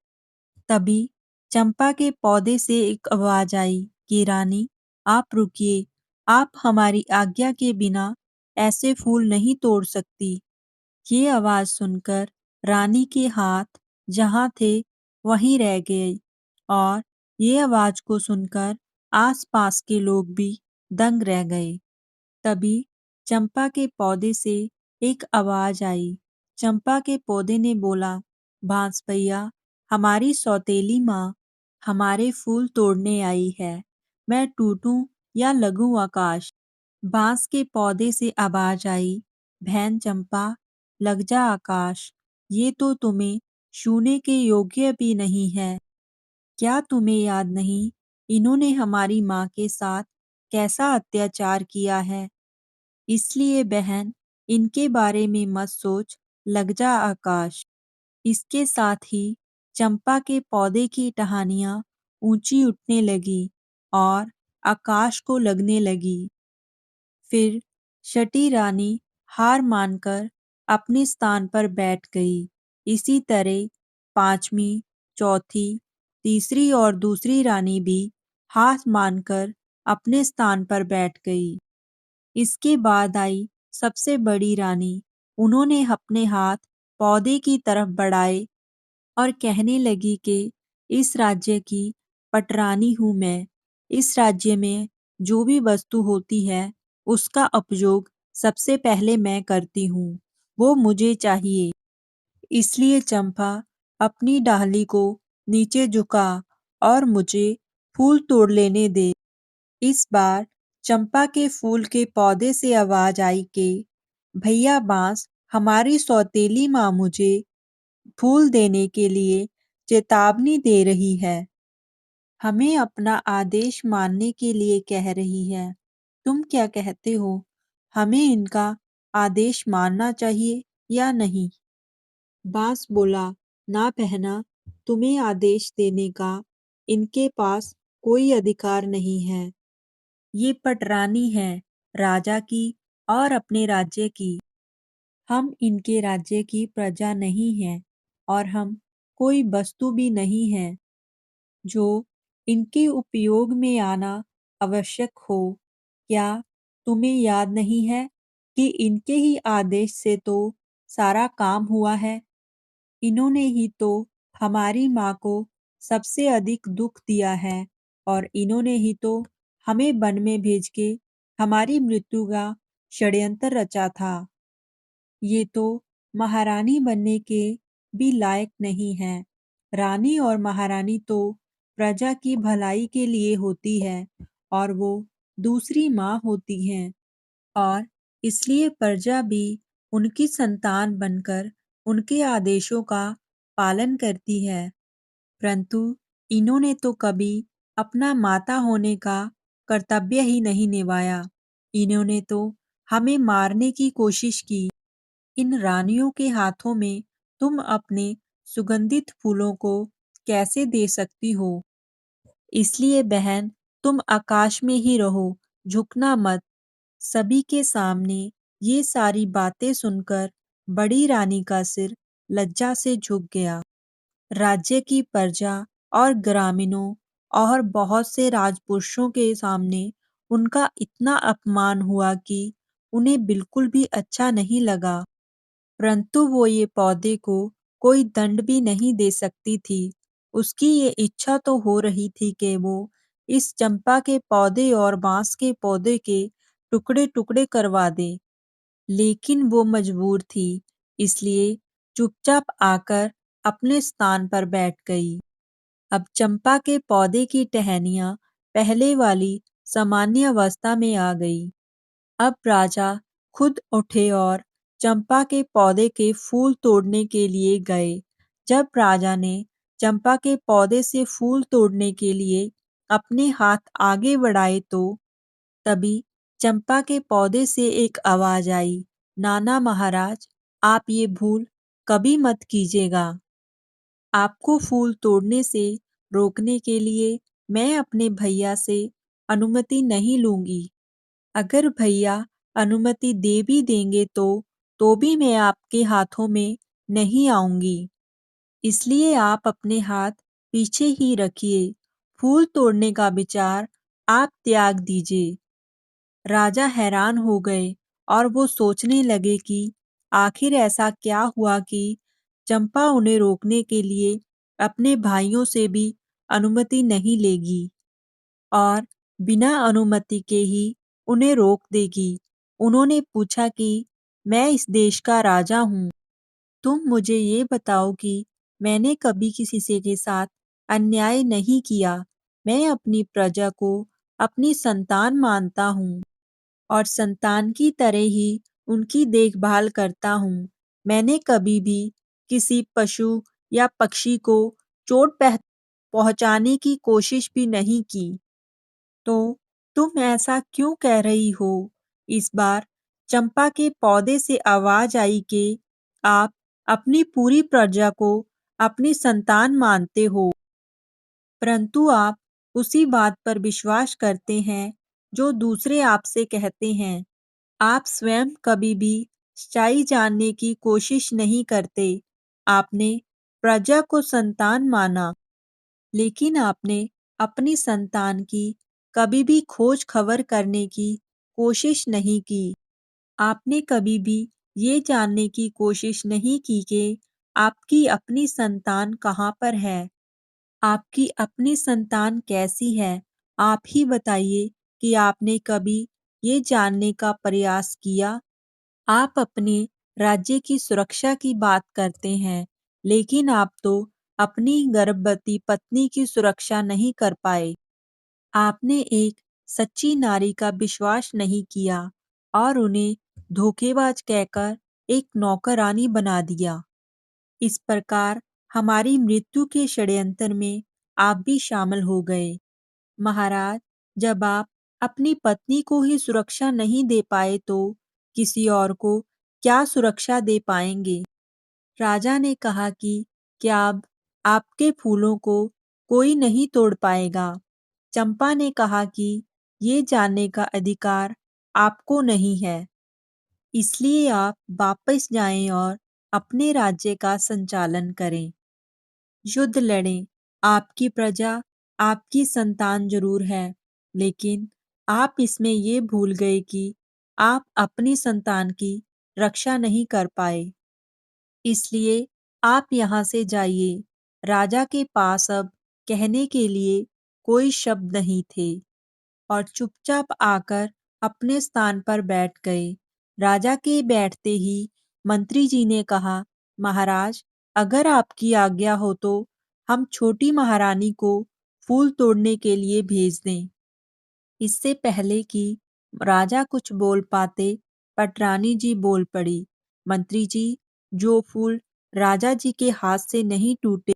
तभी चंपा के पौधे से एक आवाज आई कि रानी, आप रुकिए, आप हमारी आज्ञा के बिना ऐसे फूल नहीं तोड़ सकती। ये आवाज सुनकर रानी के हाथ जहाँ थे वहीं रह गए और ये आवाज को सुनकर आसपास के लोग भी दंग रह गए। तभी चंपा के पौधे से एक आवाज आई। चंपा के पौधे ने बोला, बांस भैया, हमारी सौतेली माँ हमारे फूल तोड़ने आई है। मैं टूटूं या लगूं आकाश। बांस के पौधे से आवाज आई, बहन चंपा, लग जा आकाश। ये तो तुम्हें छूने के योग्य भी नहीं है। क्या तुम्हें याद नहीं, इन्होंने हमारी माँ के साथ कैसा अत्याचार किया है। इसलिए बहन, इनके बारे में मत सोच, लग जा आकाश। इसके साथ ही चंपा के पौधे की टहनियाँ ऊंची उठने लगी और आकाश को लगने लगी। फिर छठी रानी हार मानकर अपने स्थान पर बैठ गई। इसी तरह पांचवी, चौथी, तीसरी और दूसरी रानी भी हार मानकर अपने स्थान पर बैठ गई। इसके बाद आई सबसे बड़ी रानी। उन्होंने अपने हाथ पौधे की तरफ बढ़ाए और कहने लगी कि इस राज्य की पटरानी हूँ मैं। इस राज्य में जो भी वस्तु होती है उसका उपयोग सबसे पहले मैं करती हूँ। वो मुझे चाहिए। इसलिए चंपा, अपनी डाली को नीचे झुका और मुझे फूल तोड़ लेने दे। इस बार चंपा के फूल के पौधे से आवाज आई कि भैया बांस, हमारी सौतेली माँ मुझे फूल देने के लिए चेतावनी दे रही है। हमें अपना आदेश मानने के लिए कह रही है। तुम क्या कहते हो? हमें इनका आदेश मानना चाहिए या नहीं? बांस बोला, ना बहना, तुम्हें आदेश देने का इनके पास कोई अधिकार नहीं है। ये पटरानी है राजा की और अपने राज्य की। हम इनके राज्य की प्रजा नहीं हैं और हम कोई वस्तु भी नहीं है जो इनके उपयोग में आना आवश्यक हो। क्या तुम्हें याद नहीं है कि इनके ही आदेश से तो सारा काम हुआ है। इन्होंने ही तो हमारी माँ को सबसे अधिक दुख दिया है और इन्होंने ही तो हमें वन में भेज के हमारी मृत्यु का षड्यंत्र रचा था। ये तो महारानी बनने के भी लायक नहीं है। रानी और महारानी तो प्रजा की भलाई के लिए होती है और वो दूसरी माँ होती हैं और इसलिए प्रजा भी उनकी संतान बनकर उनके आदेशों का पालन करती है। परंतु इन्होंने तो कभी अपना माता होने का कर्तव्य ही नहीं निभाया। इन्होंने तो हमें मारने की कोशिश की। इन रानियों के हाथों में तुम अपने सुगंधित फूलों को कैसे दे सकती हो? इसलिए बहन, तुम आकाश में ही रहो, झुकना मत। सभी के सामने ये सारी बातें सुनकर बड़ी रानी का सिर लज्जा से झुक गया। राज्य की प्रजा और ग्रामीणों और बहुत से राजपुरुषों के सामने उनका इतना अपमान हुआ कि उन्हें बिल्कुल भी अच्छा नहीं लगा। परंतु वो ये पौधे को कोई दंड भी नहीं दे सकती थी। उसकी ये इच्छा तो हो रही थी कि वो इस चंपा के पौधे और बांस के पौधे के टुकड़े-टुकड़े करवा दे। लेकिन वो मजबूर थी, इसलिए चुपचाप आकर अपने स्थान पर बैठ गई। अब चंपा के पौधे की टहनियाँ पहले वाली सामान्य अवस्था में आ गई। अब राजा खुद उठे और चंपा के पौधे के फूल तोड़ने के लिए गए। जब राजा ने चंपा के पौधे से फूल तोड़ने के लिए अपने हाथ आगे बढ़ाए तो तभी चंपा के पौधे से एक आवाज आई, नाना महाराज, आप ये भूल कभी मत कीजिएगा। आपको फूल तोड़ने से रोकने के लिए मैं अपने भैया से अनुमति नहीं लूंगी। अगर भैया अनुमति दे भी देंगे तो भी मैं आपके हाथों में नहीं आऊंगी। इसलिए आप अपने हाथ पीछे ही रखिए। फूल तोड़ने का विचार आप त्याग दीजिए। राजा हैरान हो गए और वो सोचने लगे कि आखिर ऐसा क्या हुआ कि चंपा उन्हें रोकने के लिए अपने भाइयों से भी अनुमति नहीं लेगी और बिना अनुमति के ही उन्हें रोक देगी। उन्होंने पूछा कि मैं इस देश का राजा हूँ। तुम मुझे ये बताओ कि मैंने कभी किसी से के साथ अन्याय नहीं किया। मैं अपनी प्रजा को अपनी संतान मानता हूँ और संतान की तरह ही उनकी देखभाल करता हूँ। मैंने कभी भी किसी पशु या पक्षी को पहुंचाने की कोशिश भी नहीं की। तो तुम ऐसा क्यों कह रही हो? इस बार चंपा के पौधे से आवाज आई कि आप अपनी पूरी प्रजा को अपनी संतान मानते हो, परंतु आप उसी बात पर विश्वास करते हैं जो दूसरे आपसे कहते हैं। आप स्वयं कभी भी सच्चाई जानने की कोशिश नहीं करते। आपने प्रजा को संतान माना, लेकिन आपने अपनी संतान की कभी भी खोज खबर करने की कोशिश नहीं की। आपने कभी भी ये जानने की कोशिश नहीं की कि आपकी अपनी संतान कहाँ पर है। आपकी अपनी संतान कैसी है? आप ही बताइए कि आपने कभी ये जानने का प्रयास किया? आप अपने राज्य की सुरक्षा की बात करते हैं, लेकिन आप तो अपनी गर्भवती पत्नी की सुरक्षा नहीं कर पाए। आपने एक सच्ची नारी का विश्वास नहीं किया और उन्हें धोखेबाज कहकर एक नौकरानी बना दिया। इस प्रकार हमारी मृत्यु के षड्यंत्र में आप भी शामिल हो गए। महाराज, जब आप अपनी पत्नी को ही सुरक्षा नहीं दे पाए तो किसी और को क्या सुरक्षा दे पाएंगे? राजा ने कहा कि क्या अब आपके फूलों को कोई नहीं तोड़ पाएगा? चंपा ने कहा कि ये जानने का अधिकार आपको नहीं है, इसलिए आप वापस जाएं और अपने राज्य का संचालन करें। युद्ध लड़ें। आपकी प्रजा आपकी संतान जरूर है, लेकिन आप इसमें ये भूल गए कि आप अपनी संतान की रक्षा नहीं कर पाए। इसलिए आप यहाँ से जाइए। राजा के पास अब कहने के लिए कोई शब्द नहीं थे और चुपचाप आकर अपने स्थान पर बैठ गए। राजा के बैठते ही मंत्री जी ने कहा, महाराज, अगर आपकी आज्ञा हो तो हम छोटी महारानी को फूल तोड़ने के लिए भेज दें। इससे पहले कि राजा कुछ बोल पाते, पटरानी जी बोल पड़ी, मंत्री जी, जो फूल राजा जी के हाथ से नहीं टूटे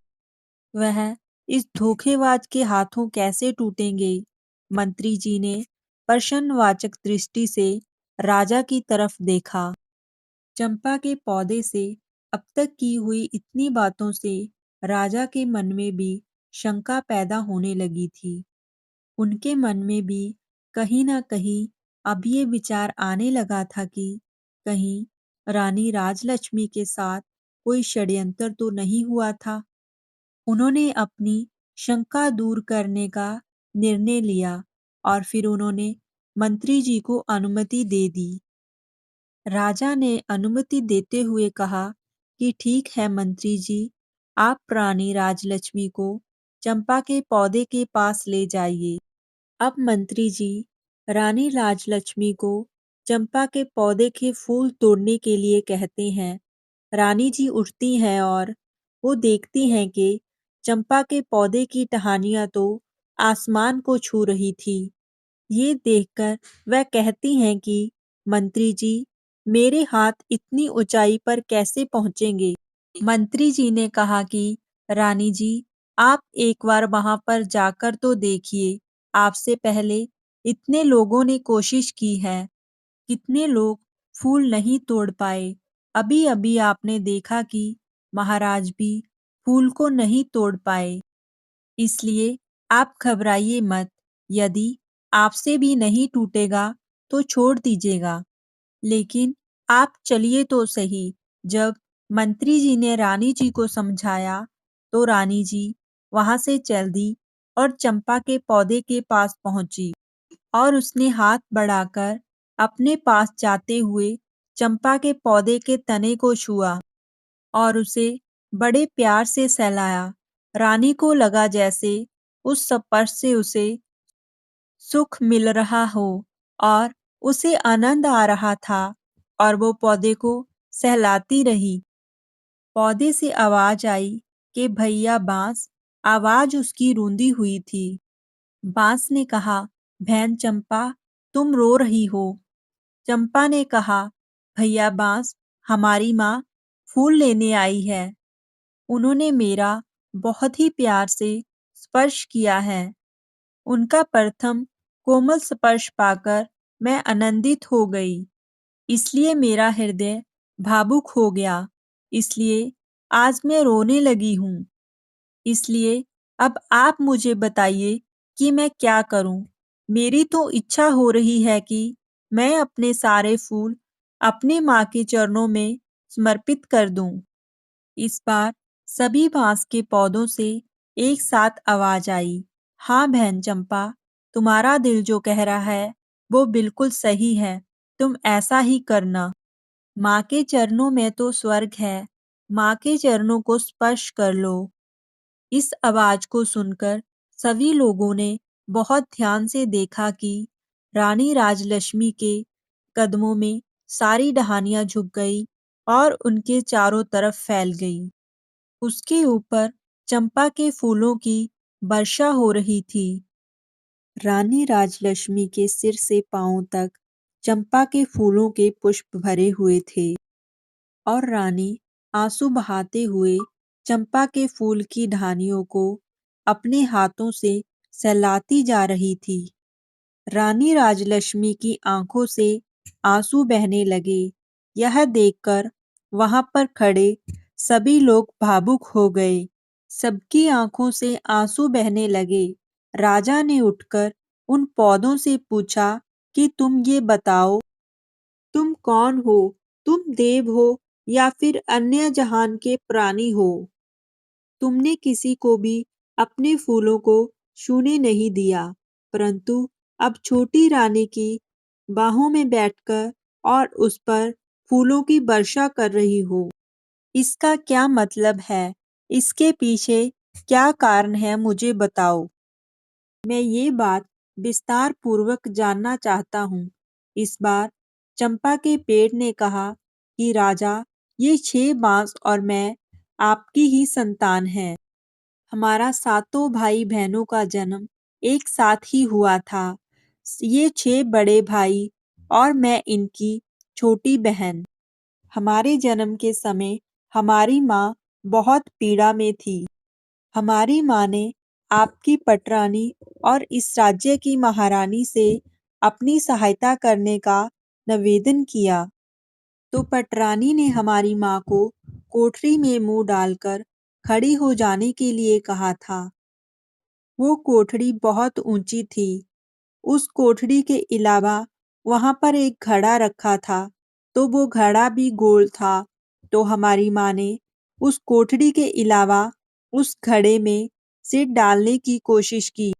वह इस धोखेबाज के हाथों कैसे टूटेंगे? मंत्री जी ने प्रश्नवाचक दृष्टि से राजा की तरफ देखा। चंपा के पौधे से अब तक की हुई इतनी बातों से राजा के मन में भी शंका पैदा होने लगी थी। उनके मन में भी कहीं न कहीं अब ये विचार आने लगा था कि कहीं रानी राजलक्ष्मी के साथ कोई षड्यंत्र तो नहीं हुआ था। उन्होंने अपनी शंका दूर करने का निर्णय लिया और फिर उन्होंने मंत्री जी को अनुमति दे दी। राजा ने अनुमति देते हुए कहा कि ठीक है मंत्री जी, आप रानी राजलक्ष्मी को चंपा के पौधे के पास ले जाइए। अब मंत्री जी रानी राजलक्ष्मी को चंपा के पौधे के फूल तोड़ने के लिए कहते हैं। रानी जी उठती हैं और वो देखती हैं कि चंपा के पौधे की टहनियां तो आसमान को छू रही थी। ये देखकर वह कहती हैं कि मंत्री जी, मेरे हाथ इतनी ऊंचाई पर कैसे पहुंचेंगे। मंत्री जी ने कहा कि रानी जी, आप एक बार वहां पर जाकर तो देखिए। आपसे पहले इतने लोगों ने कोशिश की है, कितने लोग फूल नहीं तोड़ पाए। अभी अभी आपने देखा कि महाराज भी फूल को नहीं तोड़ पाए। इसलिए आप घबराइए मत। यदि आपसे भी नहीं टूटेगा तो छोड़ दीजिएगा। लेकिन आप चलिए तो सही। जब मंत्री जी ने रानी जी को समझाया तो रानी जी वहां से चल दी और चंपा के पौधे के पास पहुंची और उसने हाथ बढ़ाकर अपने पास जाते हुए चंपा के पौधे के तने को छुआ और उसे बड़े प्यार से सहलाया। रानी को लगा जैसे उस स्पर्श से उसे सुख मिल रहा हो और उसे आनंद आ रहा था और वो पौधे को सहलाती रही। पौधे से आवाज आई कि भैया बांस। आवाज उसकी रूंधी हुई थी। बांस ने कहा, बहन चंपा, तुम रो रही हो। चंपा ने कहा, भैया बांस, हमारी माँ फूल लेने आई है। उन्होंने मेरा बहुत ही प्यार से स्पर्श किया है। उनका प्रथम कोमल स्पर्श पाकर मैं आनंदित हो गई। इसलिए मेरा हृदय भावुक हो गया। इसलिए आज मैं रोने लगी हूँ। इसलिए अब आप मुझे बताइए कि मैं क्या करूँ। मेरी तो इच्छा हो रही है कि मैं अपने सारे फूल अपनी माँ के चरणों में समर्पित कर दूं। इस बार सभी बांस के पौधों से एक साथ आवाज आई, हाँ बहन चंपा, तुम्हारा दिल जो कह रहा है वो बिल्कुल सही है। तुम ऐसा ही करना। माँ के चरणों में तो स्वर्ग है। माँ के चरणों को स्पर्श कर लो। इस आवाज को सुनकर सभी लोगों ने बहुत ध्यान से देखा कि रानी राजलक्ष्मी के कदमों में सारी टहनियां झुक गई और उनके चारों तरफ फैल गई। उसके ऊपर चंपा के फूलों की वर्षा हो रही थी। रानी राजलक्ष्मी के सिर से पांव तक चंपा के फूलों के पुष्प भरे हुए थे और रानी आंसू बहाते हुए चंपा के फूल की ढानियों को अपने हाथों से सहलाती जा रही थी। रानी राजलक्ष्मी की आंखों से आंसू बहने लगे। यह देखकर वहां पर खड़े सभी लोग भावुक हो गए। सबकी आंखों से आंसू बहने लगे। राजा ने उठकर उन पौधों से पूछा कि तुम ये बताओ, तुम कौन हो? तुम देव हो या फिर अन्य जहान के प्राणी हो? तुमने किसी को भी अपने फूलों को छूने नहीं दिया, परंतु अब छोटी रानी की बाहों में बैठकर और उस पर फूलों की वर्षा कर रही हो। इसका क्या मतलब है? इसके पीछे क्या कारण है, मुझे बताओ। मैं ये बात विस्तार पूर्वक जानना चाहता हूँ। इस बार चंपा के पेड़ ने कहा कि राजा, ये 6 बांस और मैं आपकी ही संतान हैं। हमारा सातों भाई बहनों का जन्म एक साथ ही हुआ था। ये 6 बड़े भाई और मैं इनकी छोटी बहन। हमारे जन्म के समय हमारी माँ बहुत पीड़ा में थी। हमारी माँ ने आपकी पटरानी और इस राज्य की महारानी से अपनी सहायता करने का निवेदन किया। तो पटरानी ने हमारी माँ को कोठरी में मुंह डालकर खड़ी हो जाने के लिए कहा था। वो कोठरी बहुत ऊंची थी। उस कोठरी के अलावा वहां पर एक घड़ा रखा था, तो वो घड़ा भी गोल था। तो हमारी माँ ने उस कोठरी के अलावा उस घड़े में सिर डालने की कोशिश की,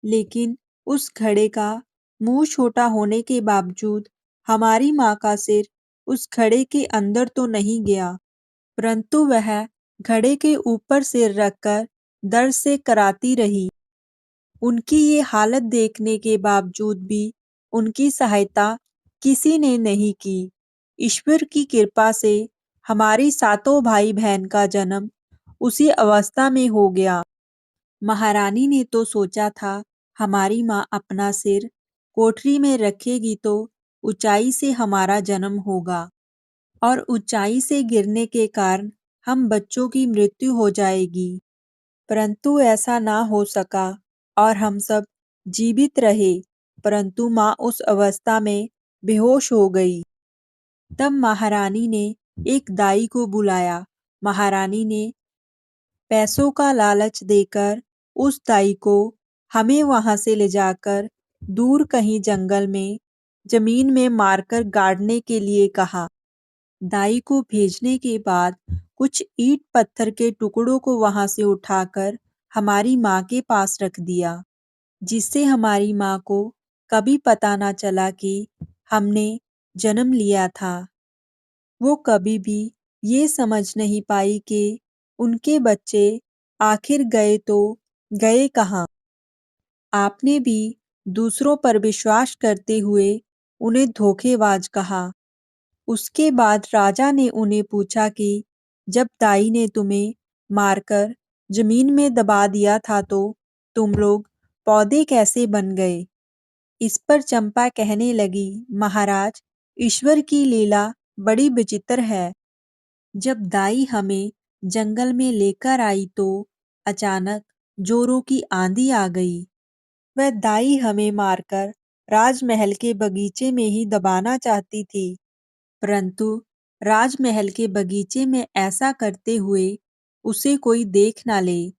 लेकिन उस घड़े का मुंह छोटा होने के बावजूद हमारी माँ का सिर उस घड़े के अंदर तो नहीं गया, परंतु वह घड़े के ऊपर सिर रखकर दर्द से कराती रही। उनकी ये हालत देखने के बावजूद भी उनकी सहायता किसी ने नहीं की। ईश्वर की कृपा से हमारी सातों भाई-बहन का जन्म उसी अवस्था में हो गया। महारानी ने तो सोचा था हमारी माँ अपना सिर कोठरी में रखेगी तो ऊंचाई से हमारा जन्म होगा और ऊंचाई से गिरने के कारण हम बच्चों की मृत्यु हो जाएगी। परंतु ऐसा ना हो सका और हम सब जीवित रहे। परंतु माँ उस अवस्था में बेहोश हो गई। तब महारानी ने एक दाई को बुलाया। महारानी ने पैसों का लालच देकर उस दाई को हमें वहां से ले जाकर दूर कहीं जंगल में जमीन में मारकर गाड़ने के लिए कहा। दाई को भेजने के बाद कुछ ईंट पत्थर के टुकड़ों को वहां से उठाकर हमारी माँ के पास रख दिया, जिससे हमारी माँ को कभी पता ना चला कि हमने जन्म लिया था। वो कभी भी ये समझ नहीं पाई कि उनके बच्चे आखिर गए तो गए कहाँ। आपने भी दूसरों पर विश्वास करते हुए उन्हें धोखेबाज कहा। उसके बाद राजा ने उन्हें पूछा कि जब दाई ने तुम्हें मारकर जमीन में दबा दिया था तो तुम लोग पौधे कैसे बन गए। इस पर चंपा कहने लगी, महाराज, ईश्वर की लीला बड़ी विचित्र है। जब दाई हमें जंगल में लेकर आई तो अचानक जोरों की आंधी आ गई। वह दाई हमें मारकर राजमहल के बगीचे में ही दबाना चाहती थी, परंतु राजमहल के बगीचे में ऐसा करते हुए उसे कोई देख ना ले,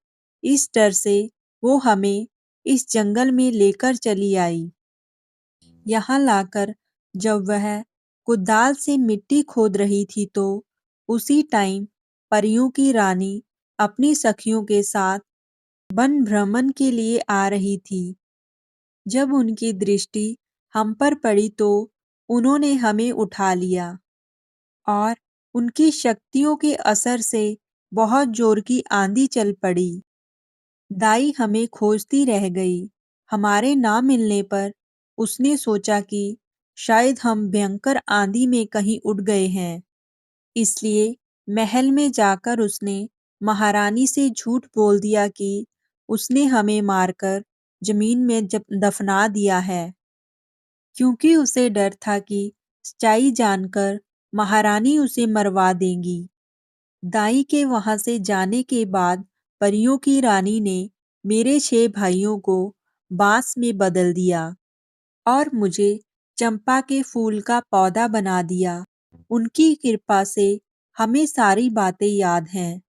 इस डर से वो हमें इस जंगल में लेकर चली आई। यहाँ लाकर जब वह कुदाल से मिट्टी खोद रही थी तो उसी टाइम परियों की रानी अपनी सखियों के साथ वन भ्रमण के लिए आ रही थी। जब उनकी दृष्टि हम पर पड़ी तो उन्होंने हमें उठा लिया और उनकी शक्तियों के असर से बहुत जोर की आंधी चल पड़ी। दाई हमें खोजती रह गई। हमारे ना मिलने पर उसने सोचा कि शायद हम भयंकर आंधी में कहीं उड़ गए हैं। इसलिए महल में जाकर उसने महारानी से झूठ बोल दिया कि उसने हमें मारकर जमीन में दफना दिया है, क्योंकि उसे डर था कि सच्चाई जानकर महारानी उसे मरवा देंगी। दाई के वहां से जाने के बाद परियों की रानी ने मेरे 6 भाइयों को बांस में बदल दिया और मुझे चंपा के फूल का पौधा बना दिया। उनकी कृपा से हमें सारी बातें याद हैं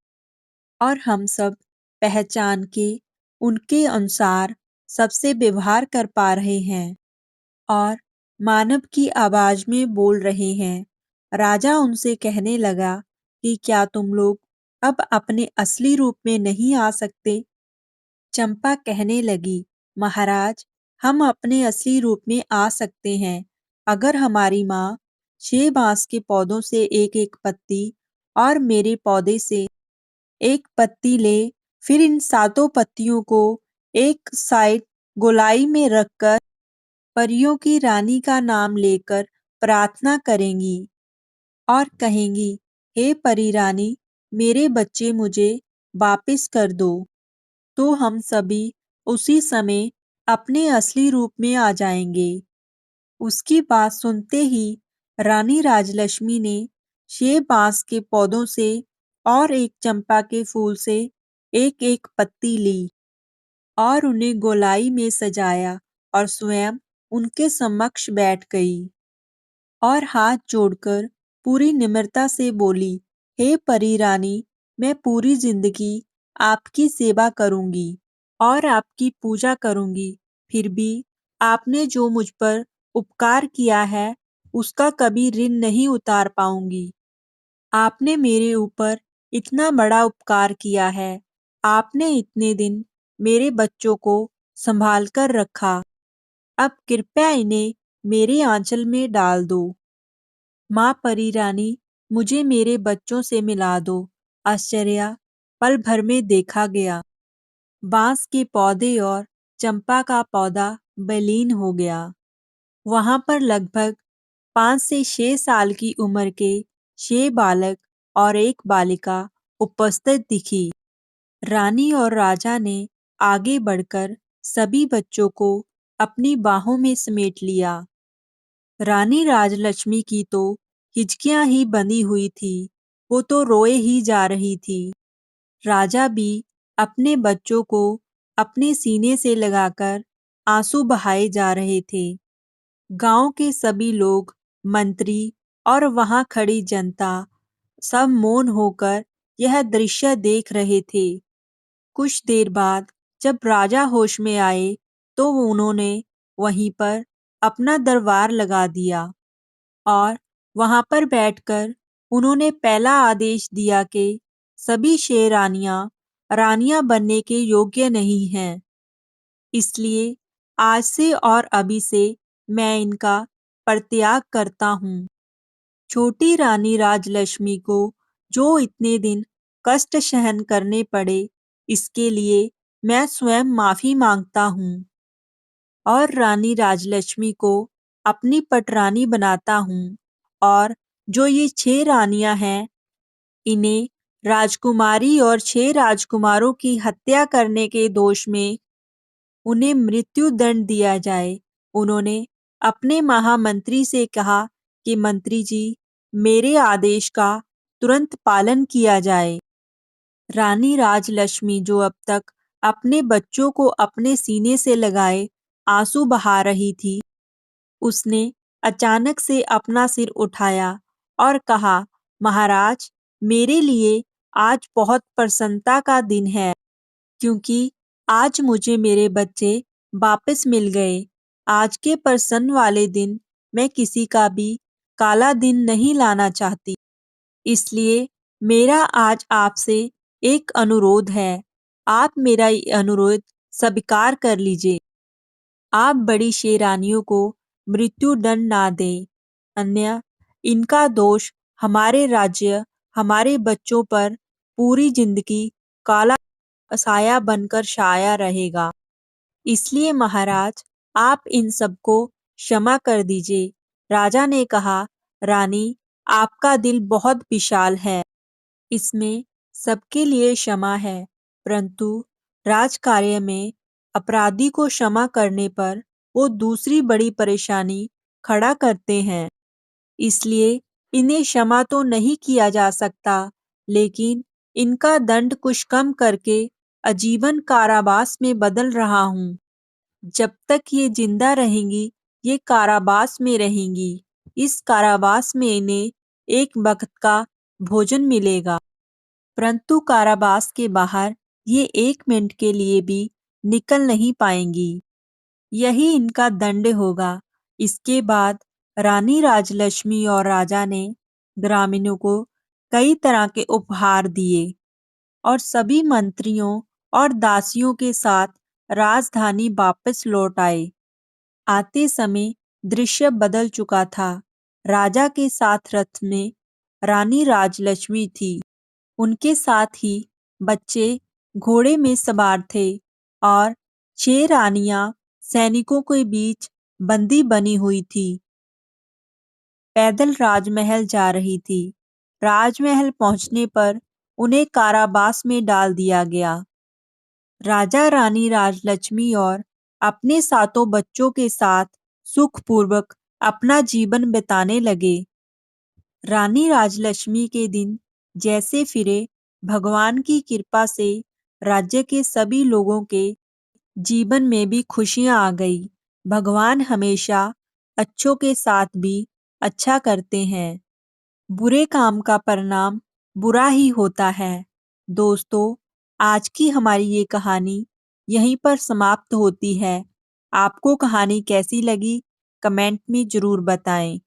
और हम सब पहचान के उनके अनुसार सबसे व्यवहार कर पा रहे हैं और मानव की आवाज में बोल रहे हैं। राजा उनसे कहने लगा कि क्या तुम लोग अब अपने असली रूप में नहीं आ सकते। चंपा कहने लगी, महाराज, हम अपने असली रूप में आ सकते हैं अगर हमारी माँ 6 बांस के पौधों से एक एक पत्ती और मेरे पौधे से एक पत्ती ले, फिर इन सातों पत्तियों को एक साइड गोलाई में रखकर परियों की रानी का नाम लेकर प्रार्थना करेंगी और कहेंगी, हे परी रानी, मेरे बच्चे मुझे वापिस कर दो। तो हम सभी उसी समय अपने असली रूप में आ जाएंगे। उसकी बात सुनते ही रानी राजलक्ष्मी ने 6 बांस के पौधों से और एक चंपा के फूल से एक एक पत्ती ली और उन्हें गोलाई में सजाया और स्वयं उनके समक्ष बैठ गई और हाथ जोड़कर पूरी निम्रता से बोली, हे परी रानी, मैं पूरी जिंदगी आपकी सेवा करूंगी और आपकी पूजा करूंगी। फिर भी आपने जो मुझ पर उपकार किया है उसका कभी ऋण नहीं उतार पाऊंगी। आपने मेरे ऊपर इतना बड़ा उपकार किया है। आपने इतने दिन मेरे बच्चों को संभाल कर रखा। अब कृपया इन्हें मेरे आंचल में डाल दो। माँ परी रानी, मुझे मेरे बच्चों से मिला दो। आश्चर्य पल भर में देखा गया। बांस के पौधे और चंपा का पौधा विलीन हो गया। वहां पर लगभग 5 से 6 साल की उम्र के 6 बालक और एक बालिका उपस्थित दिखी। रानी और राजा ने आगे बढ़कर सभी बच्चों को अपनी बाहों में समेट लिया। रानी राजलक्ष्मी की तो हिचकियां ही बंधी हुई थी, वो तो रोए ही जा रही थी। राजा भी अपने बच्चों को अपने सीने से लगाकर आंसू बहाए जा रहे थे। गांव के सभी लोग, मंत्री और वहां खड़ी जनता सब मौन होकर यह दृश्य देख रहे थे। कुछ देर बाद जब राजा होश में आए तो उन्होंने वहीं पर अपना दरबार लगा दिया और वहां पर बैठकर उन्होंने पहला आदेश दिया कि सभी शेरानियां रानियां बनने के योग्य नहीं हैं, इसलिए आज से और अभी से मैं इनका परित्याग करता हूँ। छोटी रानी राजलक्ष्मी को जो इतने दिन कष्ट सहन करने पड़े, इसके लिए मैं स्वयं माफी मांगता हूँ और रानी राजलक्ष्मी को अपनी पटरानी बनाता हूँ। और जो ये 6 रानियां हैं, इन्हें राजकुमारी और 6 राजकुमारों की हत्या करने के दोष में उन्हें मृत्यु दंड दिया जाए। उन्होंने अपने महामंत्री से कहा कि मंत्री जी, मेरे आदेश का तुरंत पालन किया जाए। रानी राजलक्ष्मी जो अब तक अपने बच्चों को अपने सीने से लगाए आंसू बहा रही थी, उसने अचानक से अपना सिर उठाया और कहा, महाराज, मेरे लिए आज बहुत प्रसन्नता का दिन है, क्योंकि आज मुझे मेरे बच्चे वापस मिल गए। आज के प्रसन्न वाले दिन मैं किसी का भी काला दिन नहीं लाना चाहती। इसलिए मेरा आज आपसे एक अनुरोध है। आप मेरा ये अनुरोध स्वीकार कर लीजिए। आप बड़ी शेरानियों को मृत्यु दंड ना दें, अन्य इनका दोष हमारे राज्य, हमारे बच्चों पर पूरी जिंदगी काला साया बनकर छाया रहेगा। इसलिए महाराज, आप इन सबको क्षमा कर दीजिए। राजा ने कहा, रानी, आपका दिल बहुत विशाल है, इसमें सबके लिए क्षमा है, परंतु राजकार्य में अपराधी को क्षमा करने पर वो दूसरी बड़ी परेशानी खड़ा करते हैं। इसलिए इन्हें क्षमा तो नहीं किया जा सकता, लेकिन इनका दंड कुछ कम करके आजीवन कारावास में बदल रहा हूँ। जब तक ये जिंदा रहेंगी, ये कारावास में रहेंगी। इस कारावास में इन्हें एक वक्त का भोजन मिलेगा, परंतु कारावास के बाहर ये 1 मिनट के लिए भी निकल नहीं पाएंगी। यही इनका दंड होगा। इसके बाद रानी राजलक्ष्मी और राजा ने ग्रामीणों को कई तरह के उपहार दिए और सभी मंत्रियों और दासियों के साथ राजधानी वापस लौट आए। आते समय दृश्य बदल चुका था। राजा के साथ रथ में रानी राजलक्ष्मी थी। उनके साथ ही बच्चे घोड़े में सवार थे और 6 रानियां सैनिकों के बीच बंदी बनी हुई थी। पैदल राजमहल जा रही थी। राजमहल पहुंचने पर उन्हें कारावास में डाल दिया गया। राजा रानी राजलक्ष्मी और अपने सातों बच्चों के साथ सुखपूर्वक अपना जीवन बिताने लगे। रानी राजलक्ष्मी के दिन जैसे फिरे, भगवान की कृपा से राज्य के सभी लोगों के जीवन में भी खुशियां आ गई। भगवान हमेशा अच्छों के साथ भी अच्छा करते हैं। बुरे काम का परिणाम बुरा ही होता है। दोस्तों, आज की हमारी ये कहानी यहीं पर समाप्त होती है। आपको कहानी कैसी लगी? कमेंट में जरूर बताएं।